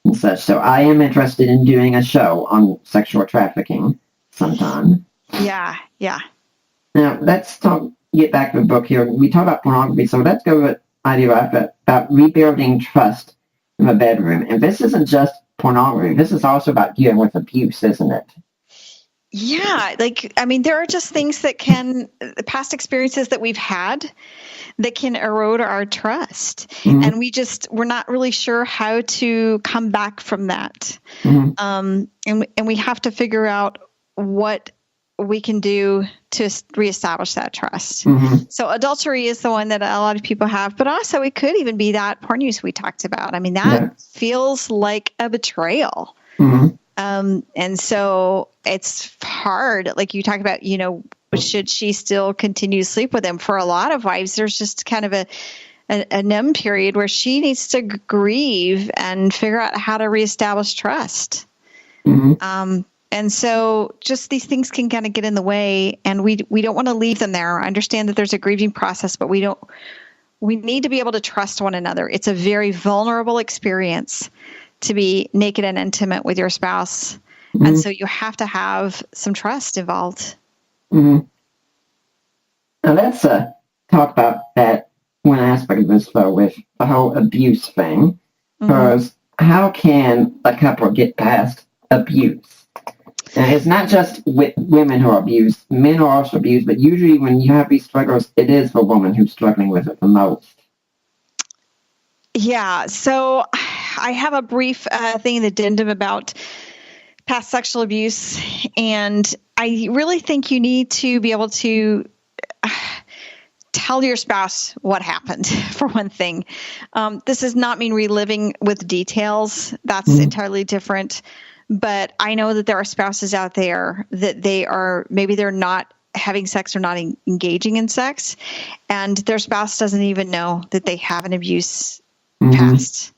and such. So I am interested in doing a show on sexual trafficking sometime. Yeah. Now, let's get back to the book here. We talk about pornography, so let's go with the idea about rebuilding trust in the bedroom. And this isn't just pornography. This is also about dealing with abuse, isn't it? Yeah, there are just things that past experiences that we've had that can erode our trust. Mm-hmm. And we're not really sure how to come back from that. Mm-hmm. And we have to figure out what we can do to reestablish that trust. Mm-hmm. So adultery is the one that a lot of people have, but also it could even be that porn use we talked about. I mean, that feels like a betrayal. Mm-hmm. And so it's hard. Like you talk about, should she still continue to sleep with him? For a lot of wives, there's just kind of a numb period where she needs to grieve and figure out how to reestablish trust. Mm-hmm. And so just these things can kind of get in the way, and we don't want to leave them there. I understand that there's a grieving process, but we need to be able to trust one another. It's a very vulnerable experience to be naked and intimate with your spouse. Mm-hmm. And so you have to have some trust involved. Mm-hmm. Now let's talk about that one aspect of this, though, with the whole abuse thing. Because how can a couple get past abuse? And it's not just with women who are abused. Men are also abused, but usually when you have these struggles, it is the woman who's struggling with it the most. Yeah, so I have a brief thing in the addendum about past sexual abuse, and I really think you need to be able to tell your spouse what happened, for one thing. This does not mean reliving with details. That's entirely different. But I know that there are spouses out there that they're not having sex or not engaging in sex, and their spouse doesn't even know that they have an abuse past.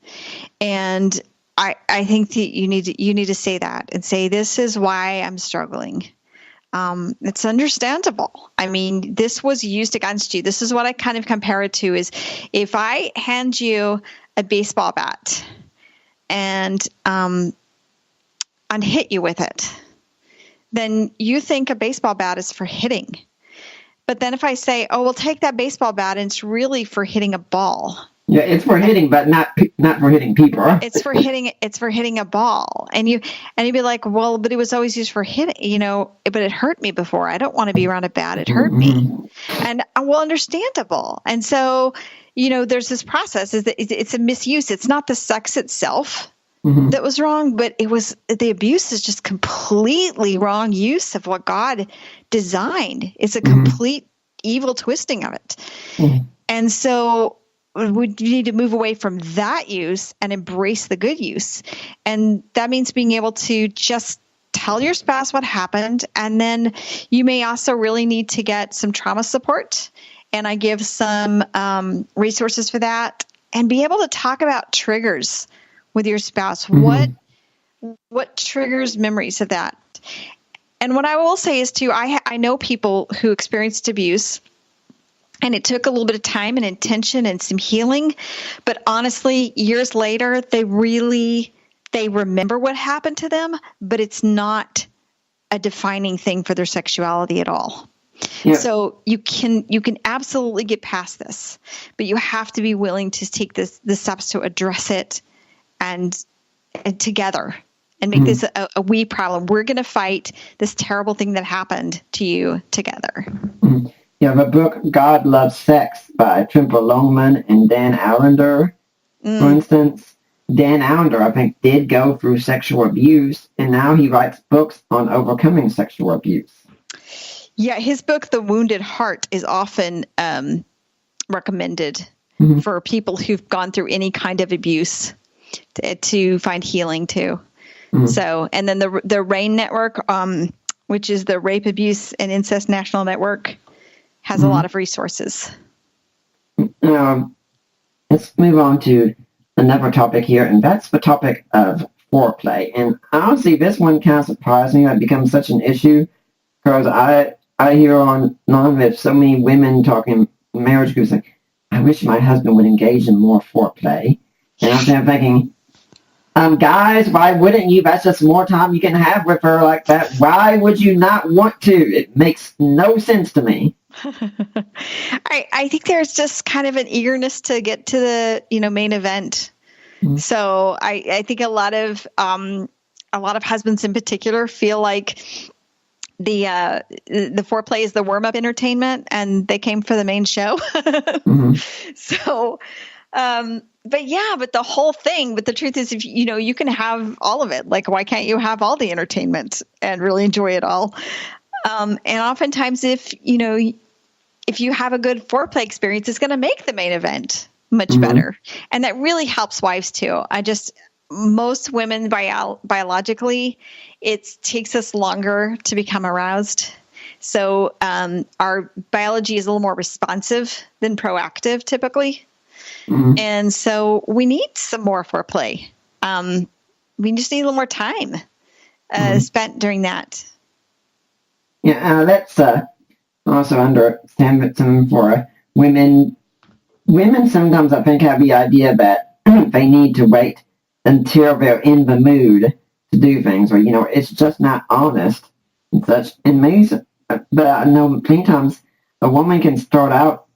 And I think that you need to say that and say, this is why I'm struggling. It's understandable. I mean, this was used against you. This is what I kind of compare it to is if I hand you a baseball bat and hit you with it, then you think a baseball bat is for hitting. But then if I say, oh, we'll take that baseball bat and it's really for hitting a ball. Yeah, it's for hitting, but not for hitting people. It's for hitting a ball. And you'd be like, well, but it was always used for hitting, but it hurt me before. I don't want to be around a bat. It hurt me. And well, understandable. And so, there's this process is that it's a misuse. It's not the sex itself that was wrong, but it was the abuse is just completely wrong use of what God designed. It's a complete evil twisting of it. And so we need to move away from that use and embrace the good use. And that means being able to just tell your spouse what happened. And then you may also really need to get some trauma support. And I give some resources for that and be able to talk about triggers with your spouse. What triggers memories of that? And what I will say is too, I know people who experienced abuse. And it took a little bit of time and intention and some healing. But honestly, years later, they remember what happened to them, but it's not a defining thing for their sexuality at all. Yeah. So you can absolutely get past this, but you have to be willing to take the steps to address it and together and make this a we problem. We're going to fight this terrible thing that happened to you together. You have a book, God Loves Sex, by Tremper Longman and Dan Allender, for instance. Dan Allender, I think, did go through sexual abuse, and now he writes books on overcoming sexual abuse. Yeah, his book, The Wounded Heart, is often recommended for people who've gone through any kind of abuse to find healing too. So, and then the RAIN Network, which is the Rape, Abuse, and Incest National Network, has a lot of resources. Let's move on to another topic here, and that's the topic of foreplay. And honestly, this one kind of surprised me. It becomes such an issue because I hear online with so many women talking marriage groups like, I wish my husband would engage in more foreplay. And I'm thinking, guys, why wouldn't you? That's just more time you can have with her like that. Why would you not want to? It makes no sense to me. I think there's just kind of an eagerness to get to the main event. So I think a lot of husbands in particular feel like the foreplay is the warm up entertainment, and they came for the main show. So, but the whole thing. But the truth is, if you can have all of it. Like, why can't you have all the entertainment and really enjoy it all? And oftentimes, if you have a good foreplay experience, it's going to make the main event much better. And that really helps wives too. Most women biologically, it takes us longer to become aroused. So our biology is a little more responsive than proactive typically. And so we need some more foreplay. We just need a little more time spent during that. Yeah, that's also understand some for women. Women sometimes, I think, have the idea that they need to wait until they're in the mood to do things, or it's just not honest and such. And maybe, but I know many times a woman can start out,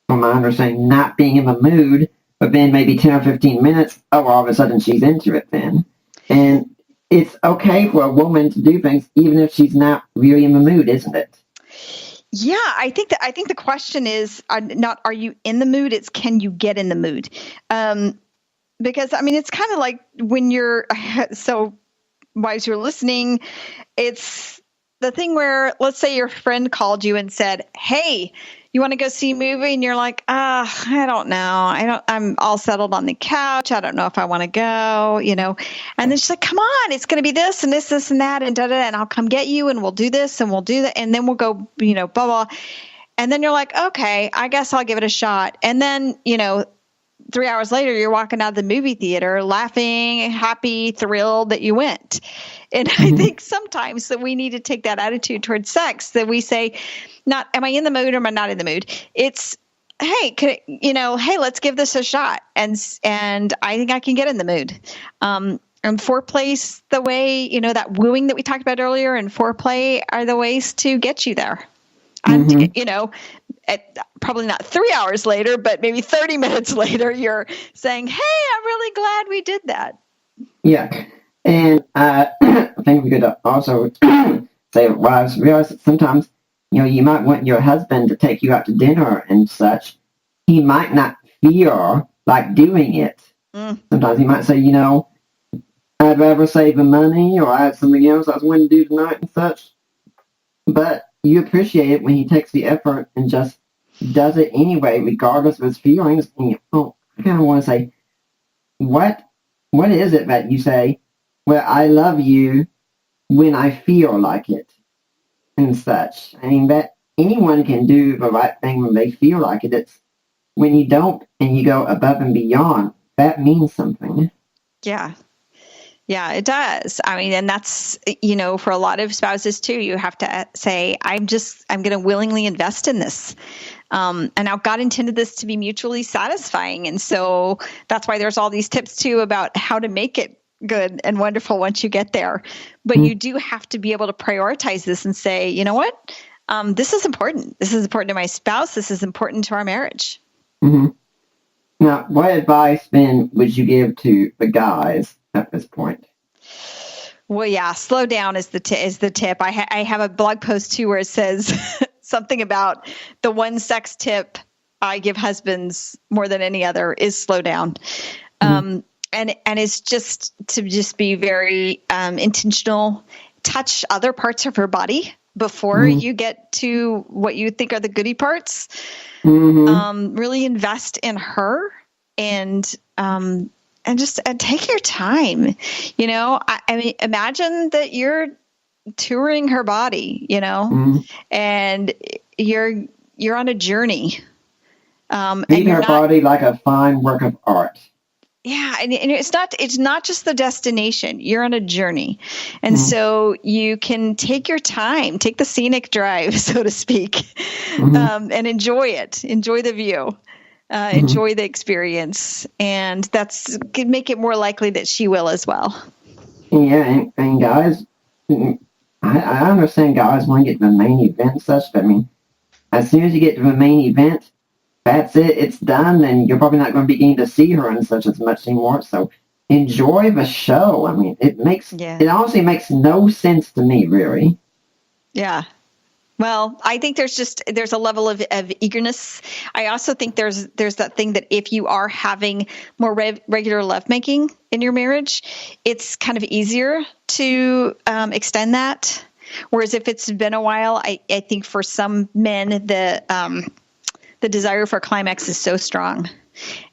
from my understanding, not being in the mood, but then maybe 10 or 15 minutes, all of a sudden she's into it then. And it's okay for a woman to do things even if she's not really in the mood, isn't it? Yeah, I think the question is not are you in the mood? It's can you get in the mood? Because it's kind of like when you're so wives who are listening, it's the thing where let's say your friend called you and said, "Hey, you want to go see a movie?" And you're like, I don't know. I'm all settled on the couch. I don't know if I want to go, And then she's like, come on, it's going to be this and this, this and that, and da-da-da, and I'll come get you, and we'll do this, and we'll do that, and then we'll go, blah, blah. And then you're like, okay, I guess I'll give it a shot. And then, 3 hours later, you're walking out of the movie theater laughing, happy, thrilled that you went. And I think sometimes that we need to take that attitude towards sex, that we say, not, am I in the mood or am I not in the mood? It's, hey, hey, let's give this a shot. And I think I can get in the mood. And foreplay's the way, that wooing that we talked about earlier and foreplay are the ways to get you there. And, probably not 3 hours later, but maybe 30 minutes later, you're saying, hey, I'm really glad we did that. Yeah. And I think we could also say, wives, realize that sometimes, you might want your husband to take you out to dinner and such. He might not feel like doing it. Sometimes he might say, I'd rather save the money, or I have something else I was wanting to do tonight and such. But you appreciate it when he takes the effort and just does it anyway, regardless of his feelings. And I kind of want to say, what is it that you say, well, I love you when I feel like it and such? I mean, that anyone can do the right thing when they feel like it. It's when you don't and you go above and beyond, that means something. Yeah. Yeah, it does. I mean, and that's, for a lot of spouses too, you have to say, I'm going to willingly invest in this. And now God intended this to be mutually satisfying. And so that's why there's all these tips too about how to make it good and wonderful once you get there. But you do have to be able to prioritize this and say, you know what? This is important. This is important to my spouse. This is important to our marriage. Mm-hmm. Now, what advice then would you give to the guys at this point? Well, yeah, slow down is the tip. I have a blog post too where it says something about the one sex tip I give husbands more than any other is slow down. And it's just to be very intentional, touch other parts of her body before you get to what you think are the goody parts. Really invest in her and just take your time. I mean, imagine that you're touring her body, and you're on a journey. Treat her body like a fine work of art. Yeah, and it's not just the destination. You're on a journey. And so you can take your time, take the scenic drive, so to speak, and enjoy it. Enjoy the view. Enjoy the experience. And that's could make it more likely that she will as well. Yeah, and guys, I understand guys want to get to the main event and such, but I mean, as soon as you get to the main event, that's it. It's done, and you're probably not going to be getting to see her and such as much anymore. So enjoy the show. I mean, it honestly makes no sense to me, really. Yeah. Well, I think there's a level of eagerness. I also think there's that thing that if you are having more regular lovemaking in your marriage, it's kind of easier to extend that. Whereas if it's been a while, I think for some men, the desire for a climax is so strong.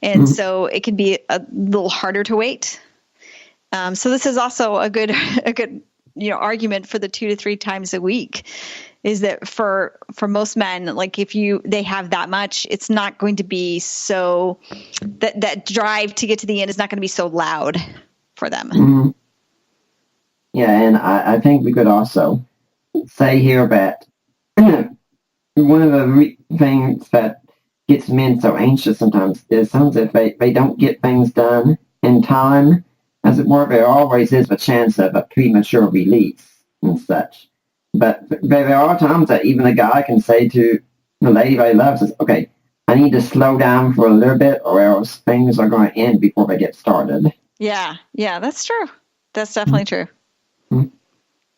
And so it can be a little harder to wait. So this is also a good argument for the 2 to 3 times a week, is that for most men, like if they have that much, it's not going to be so that drive to get to the end is not going to be so loud for them. Yeah, and I think we could also say here that one of the things that gets men so anxious sometimes is sometimes if they don't get things done in time, as it were, there always is a chance of a premature release and such. But there are times that even a guy can say to the lady that he loves, okay, I need to slow down for a little bit or else things are going to end before they get started. Yeah, that's true. That's definitely true.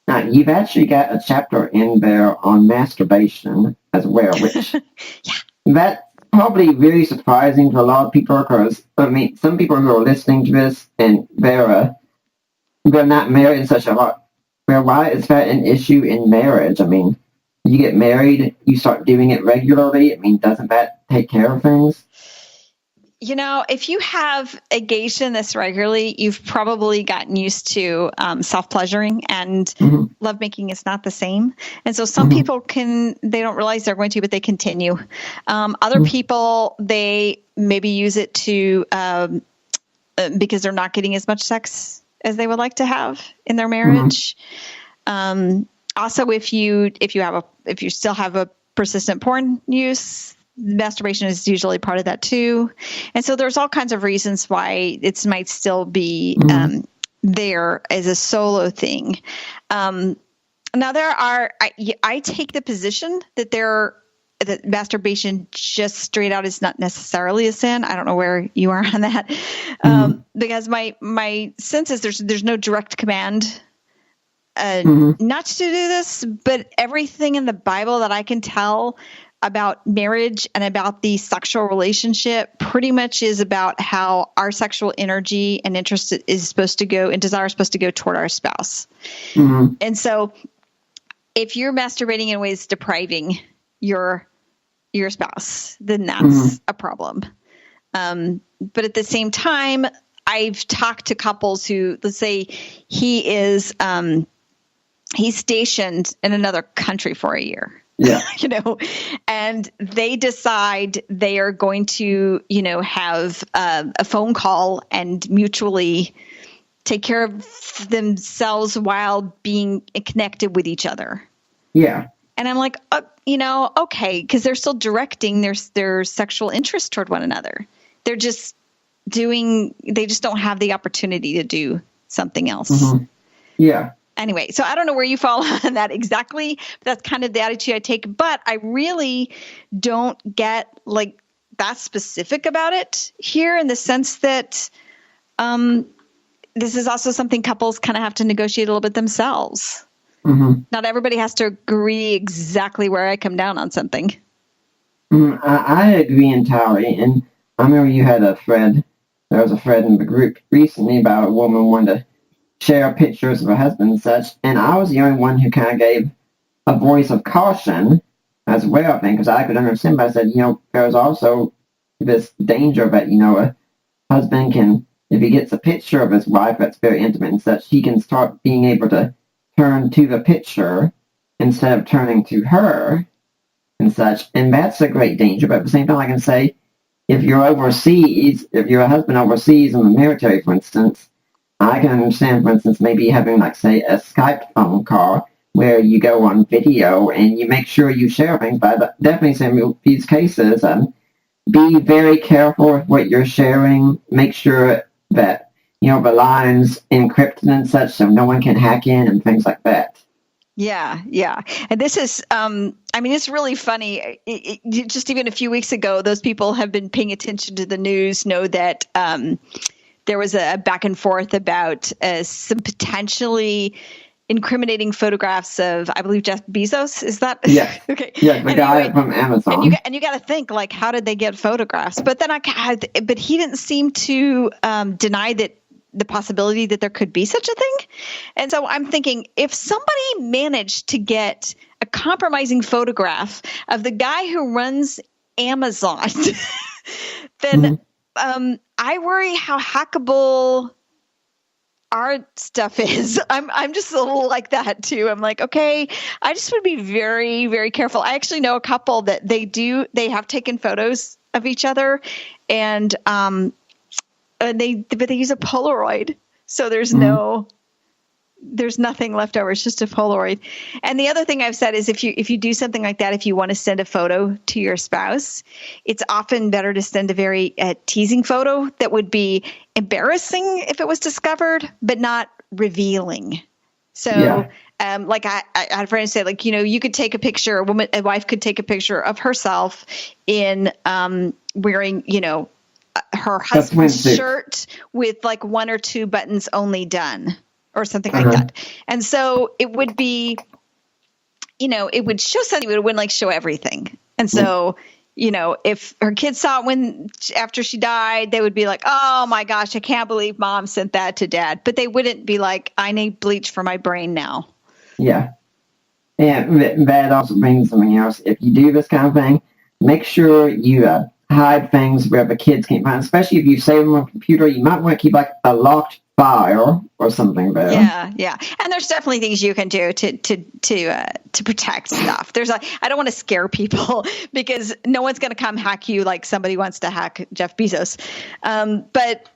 Now, you've actually got a chapter in there on masturbation as well, which that's probably very surprising to a lot of people because, I mean, some people who are listening to this and they're not married and such a lot. Well, why is that an issue in marriage? I mean, you get married, you start doing it regularly. I mean, doesn't that take care of things? If you have engaged in this regularly, you've probably gotten used to self-pleasuring, and lovemaking is not the same. And so some people they don't realize they're going to, but they continue. Other people, they maybe use it to because they're not getting as much sex as they would like to have in their marriage. Also, if you still have a persistent porn use, masturbation is usually part of that too. And so there's all kinds of reasons why it might still be there as a solo thing. Now I take the position that masturbation just straight out is not necessarily a sin. I don't know where you are on that. Because my sense is there's no direct command not to do this, but everything in the Bible that I can tell about marriage and about the sexual relationship pretty much is about how our sexual energy and interest is supposed to go and desire is supposed to go toward our spouse. And so if you're masturbating in ways depriving your spouse, then that's a problem. But at the same time, I've talked to couples who, let's say he's stationed in another country for a year. Yeah. And they decide they are going to, have a phone call and mutually take care of themselves while being connected with each other. Yeah. And I'm like, okay, because they're still directing their sexual interest toward one another. They just don't have the opportunity to do something else. Yeah. Anyway, so I don't know where you fall on that exactly. But that's kind of the attitude I take. But I really don't get that specific about it here in the sense that this is also something couples kind of have to negotiate a little bit themselves. Not everybody has to agree exactly where I come down on something. I agree entirely. And I remember you had there was a thread in the group recently about a woman wanted to share pictures of her husband and such, and I was the only one who kind of gave a voice of caution as well, because I could understand, but I said, there's also this danger that, a husband can, if he gets a picture of his wife that's very intimate and such, he can start being able to turn to the picture instead of turning to her and such, and that's a great danger. But at the same time, I can say, if you're a husband overseas in the military, for instance, I can understand, for instance, maybe having, say, a Skype phone call where you go on video and you make sure you share things. But I definitely say in these cases, be very careful with what you're sharing. Make sure that, the line's encrypted and such so no one can hack in and things like that. Yeah. And this is, it's really funny. Just even a few weeks ago, those people have been paying attention to the news know that there was a back and forth about some potentially incriminating photographs of, I believe, Jeff Bezos. Is that? Yeah. Okay. Yeah, the guy from Amazon. And you got to think, how did they get photographs? But then but he didn't seem to deny that the possibility that there could be such a thing. And so I'm thinking, if somebody managed to get a compromising photograph of the guy who runs Amazon, then I worry how hackable our stuff is. I'm just a little like that too. I'm like, okay, I just would be very, very careful. I actually know a couple that they have taken photos of each other and they use a Polaroid. So there's nothing left over. It's just a Polaroid. And the other thing I've said is if you do something like that, if you want to send a photo to your spouse, it's often better to send a very teasing photo that would be embarrassing if it was discovered, but not revealing. So, I had a friend say, you could take a picture, a wife could take a picture of herself in wearing, her husband's shirt with one or two buttons only done. Or something like that. And so it would be, it would show something, but it wouldn't show everything. And so, if her kids saw it after she died, they would be like, oh my gosh, I can't believe mom sent that to dad. But they wouldn't be like, I need bleach for my brain now. Yeah. And that also brings something else. If you do this kind of thing, make sure you hide things where the kids can't find, especially if you save them on a computer. You might want to keep a locked file or something there. Yeah. And there's definitely things you can do to protect stuff. I don't want to scare people because no one's going to come hack you like somebody wants to hack Jeff Bezos. But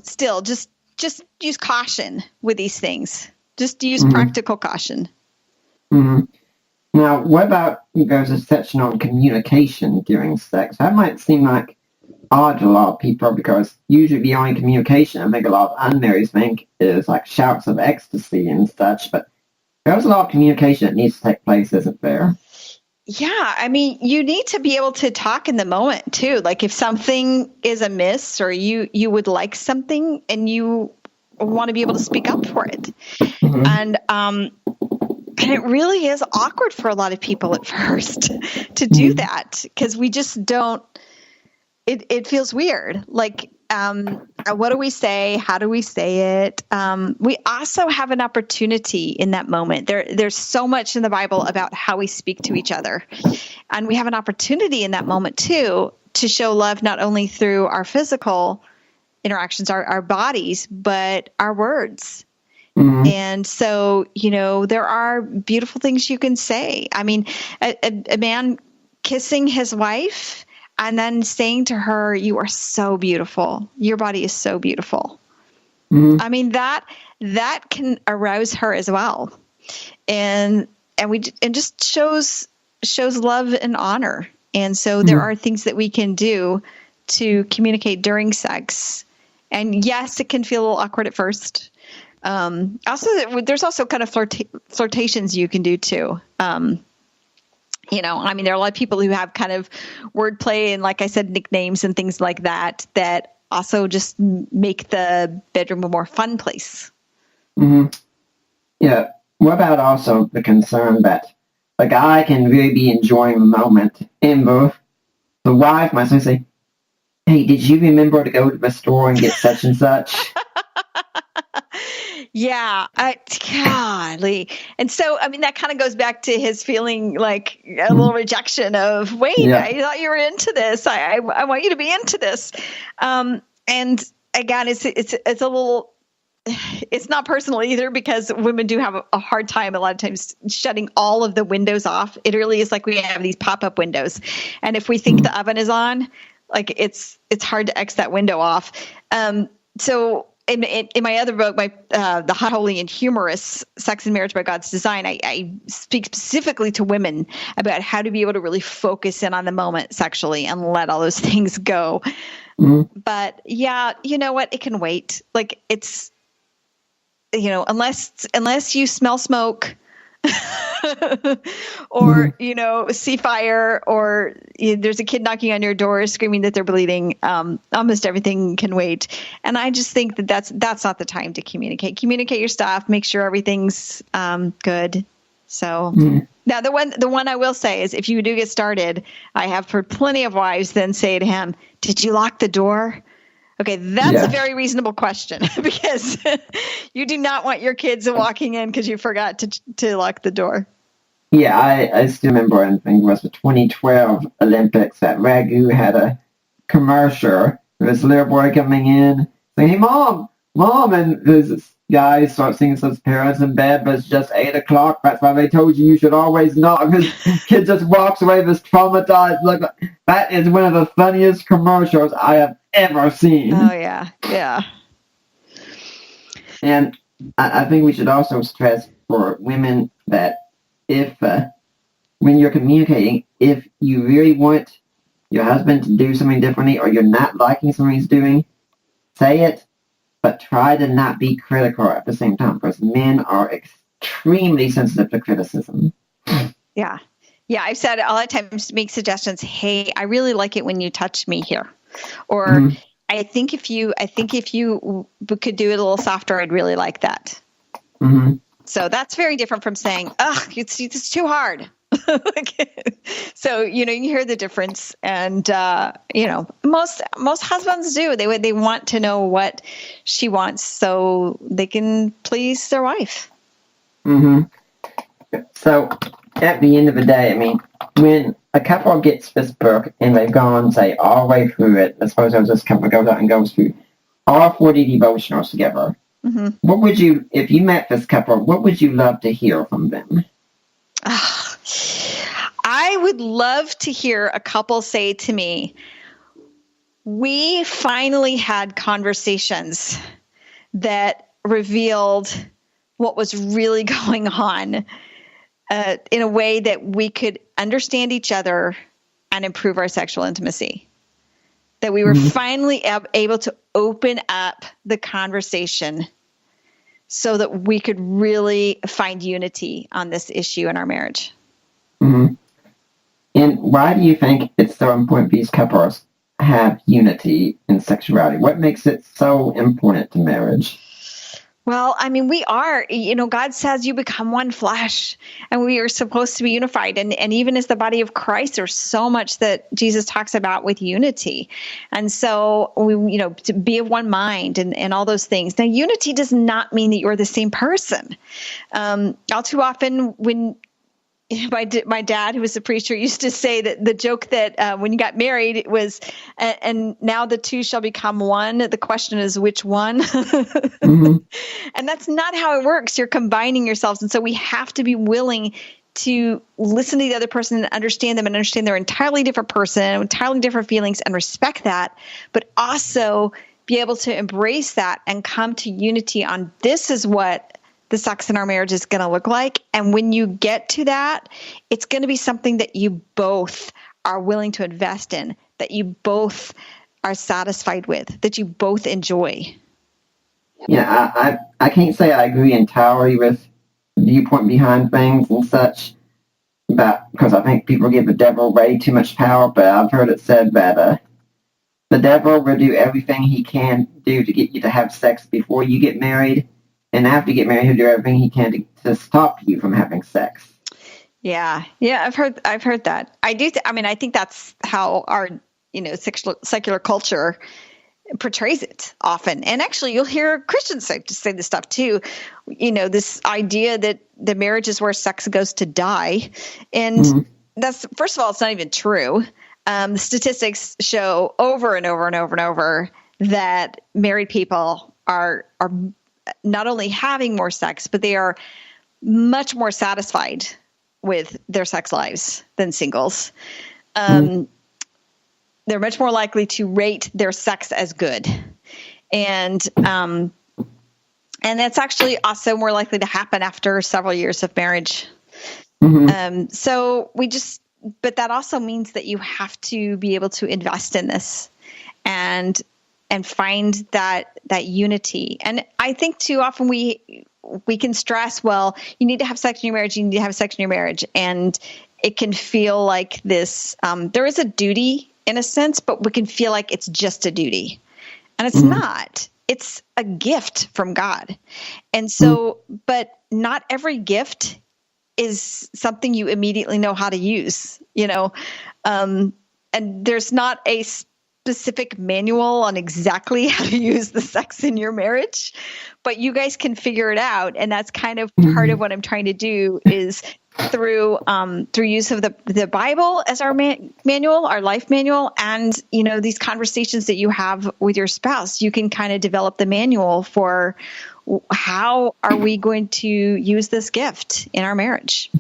still just just use caution with these things. Just use practical caution. Mm-hmm. Now, what about there's a section on communication during sex? That might seem like odd to a lot of people because usually the only communication I think a lot of unmarried think is like shouts of ecstasy and such, but there's a lot of communication that needs to take place, isn't there? Yeah, I mean, you need to be able to talk in the moment too. Like if something is amiss or you would like something and you want to be able to speak up for it. And it really is awkward for a lot of people at first to do that because we just don't, it feels weird. Like, what do we say? How do we say it? We also have an opportunity in that moment. There's so much in the Bible about how we speak to each other. And we have an opportunity in that moment too to show love not only through our physical interactions, our bodies, but our words. And so, there are beautiful things you can say. I mean, a man kissing his wife and then saying to her, "You are so beautiful. Your body is so beautiful." I mean, that can arouse her as well. And just shows love and honor. And so there are things that we can do to communicate during sex. And yes, it can feel a little awkward at first. Also, there's also kind of flirtations you can do too. I mean, there are a lot of people who have kind of wordplay and, like I said, nicknames and things like that also just make the bedroom a more fun place. Yeah. What about also the concern that the guy can really be enjoying the moment and both the wife might say, "Hey, did you remember to go to the store and get such and such?" Yeah, golly. And so, I mean, that kind of goes back to his feeling like a little rejection of, wait, I thought you were into this. I want you to be into this. And again, it's a little, it's not personal either because women do have a hard time a lot of times shutting all of the windows off. It really is like we have these pop-up windows. And if we think the oven is on, like it's hard to X that window off. So in my other book, The Hot, Holy, and Humorous, Sex and Marriage by God's Design, I speak specifically to women about how to be able to really focus in on the moment sexually and let all those things go. But yeah, you know what? It can wait. Like it's, unless you smell smoke or, see fire or there's a kid knocking on your door screaming that they're bleeding, almost everything can wait. And I just think that's not the time to communicate your stuff, make sure everything's good. So now the one I will say is if you do get started, I have heard plenty of wives then say to him, "Did you lock the door?" Okay, that's a very reasonable question because you do not want your kids walking in because you forgot to lock the door. Yeah, I still remember, I think it was the 2012 Olympics that Ragu had a commercial. This little boy coming in saying, "Hey, mom," and this guy starts singing his parents in bed, but it's just 8 o'clock. That's why they told you should always knock. This kid just walks away this traumatized look. That is one of the funniest commercials I have ever seen. Oh, yeah. Yeah. And I think we should also stress for women that if, when you're communicating, if you really want your husband to do something differently or you're not liking something he's doing, say it, but try to not be critical at the same time because men are extremely sensitive to criticism. Yeah. Yeah, I've said a lot of times make suggestions. Hey, I really like it when you touch me here. Or I think if you could do it a little softer, I'd really like that. So that's very different from saying, "Ugh, it's too hard." So, you hear the difference. And, most husbands do. They want to know what she wants so they can please their wife. So at the end of the day, I mean, when a couple gets this book and they've gone, say, all the way through it, I suppose this couple goes out and goes through all 40 devotionals together, what would you, if you met this couple, what would you love to hear from them? I would love to hear a couple say to me, "We finally had conversations that revealed what was really going on in a way that we could understand each other and improve our sexual intimacy. That we were finally able to open up the conversation so that we could really find unity on this issue in our marriage. Mm-hmm. And why do you think it's so important these couples have unity in sexuality? What makes it so important to marriage? Well, I mean, we are, God says you become one flesh, and we are supposed to be unified. And even as the body of Christ, there's so much that Jesus talks about with unity. And so we, to be of one mind and all those things. Now, unity does not mean that you're the same person. All too often when my dad, who was a preacher, used to say that the joke that when you got married, it was, and now the two shall become one. The question is, which one? And that's not how it works. You're combining yourselves. And so we have to be willing to listen to the other person and understand them and understand they're an entirely different person, entirely different feelings, and respect that, but also be able to embrace that and come to unity on this is what the sex in our marriage is going to look like. And when you get to that, it's going to be something that you both are willing to invest in, that you both are satisfied with, that you both enjoy. Yeah, I can't say I agree entirely with the viewpoint behind things and such, but because I think people give the devil way too much power, but I've heard it said that the devil will do everything he can do to get you to have sex before you get married. And after you get married, he'll do everything he can to stop you from having sex. Yeah, I've heard that. I do. I think that's how our secular culture portrays it often. And actually, you'll hear Christians say this stuff too. This idea that the marriage is where sex goes to die, and that's, first of all, it's not even true. The statistics show over and over and over and over that married people are not only having more sex, but they are much more satisfied with their sex lives than singles. They're much more likely to rate their sex as good. And that's actually also more likely to happen after several years of marriage. But that also means that you have to be able to invest in this and find that unity. And I think too often we can stress, well, you need to have sex in your marriage, you need to have sex in your marriage. And it can feel like this, there is a duty in a sense, but we can feel like it's just a duty. And it's not. It's a gift from God. And so, but not every gift is something you immediately know how to use, and there's not a specific manual on exactly how to use the sex in your marriage, but you guys can figure it out. And that's kind of part of what I'm trying to do is through use of the Bible as our manual, our life manual, and these conversations that you have with your spouse, you can kind of develop the manual for how are we going to use this gift in our marriage.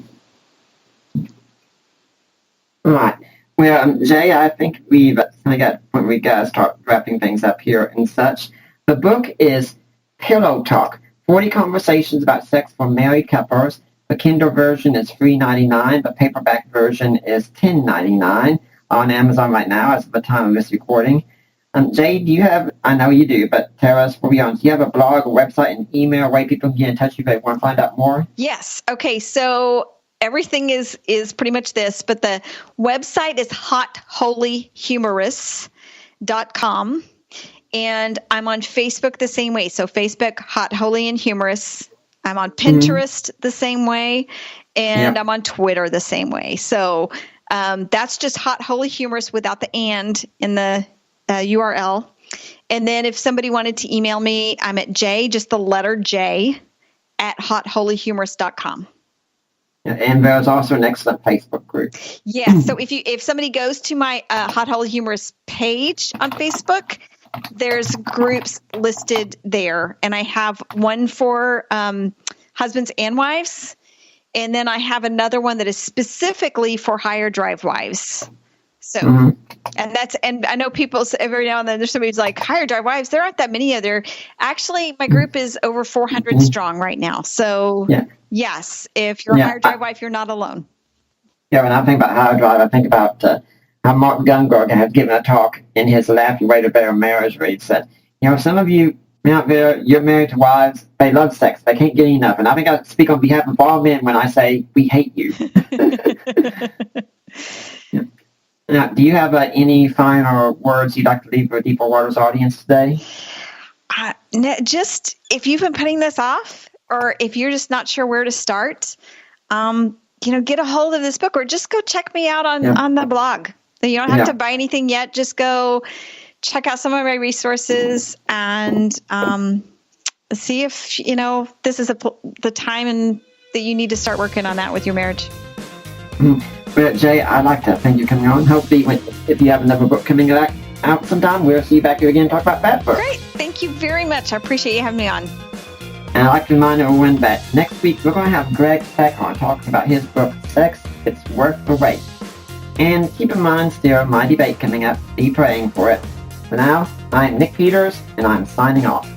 All right. Well, Jay, I think we've kind of got to the point where we got to start wrapping things up here and such. The book is Pillow Talk, 40 Conversations About Sex for Married Couples. The Kindle version is $3.99. The paperback version is $10.99 on Amazon right now as of the time of this recording. Jay, do you have, I know you do, but tell us before we go on, do you have a blog, a website, an email where people can get in touch with you if they want to find out more? Yes. Okay. So everything is pretty much this, but the website is hotholyhumorous.com. And I'm on Facebook the same way. So Facebook, Hot, Holy, and Humorous. I'm on Pinterest the same way. And I'm on Twitter the same way. So that's just Hot, Holy, Humorous without the and in the URL. And then if somebody wanted to email me, I'm at J, just the letter J, at hotholyhumorous.com. And there's also an excellent Facebook group. Yeah. So if somebody goes to my Hot Holy Humorous page on Facebook, there's groups listed there. And I have one for husbands and wives. And then I have another one that is specifically for higher drive wives. So, Mhm. and I know people every now and then there's somebody who's like, hire dry wives. There aren't that many of there. Actually, my group is over 400 strong right now. So Yeah. yes, if you're a hire dry wife, you're not alone. Yeah, when I think about Higher Drive, I think about how Mark Gungor had given a talk in his Laughing Way to Better Marriage where he said, some of you out there, you're married to wives, they love sex, they can't get enough. And I think I speak on behalf of all men when I say we hate you. Yeah. Now, do you have any final words you'd like to leave for Deeper Waters audience today? Just if you've been putting this off, or if you're just not sure where to start, get a hold of this book, or just go check me out on the blog. You don't have to buy anything yet. Just go check out some of my resources and see if this is the time that you need to start working on that with your marriage. Well, Jay, I'd like to thank you for coming on. Hopefully, if you have another book coming out sometime, we'll see you back here again and talk about that book. Great. Thank you very much. I appreciate you having me on. And I'd like to remind everyone that next week we're going to have Greg Peck on talking about his book, Sex, It's Worth the Wait. And keep in mind, still, my debate coming up. Be praying for it. For now, I'm Nick Peters, and I'm signing off.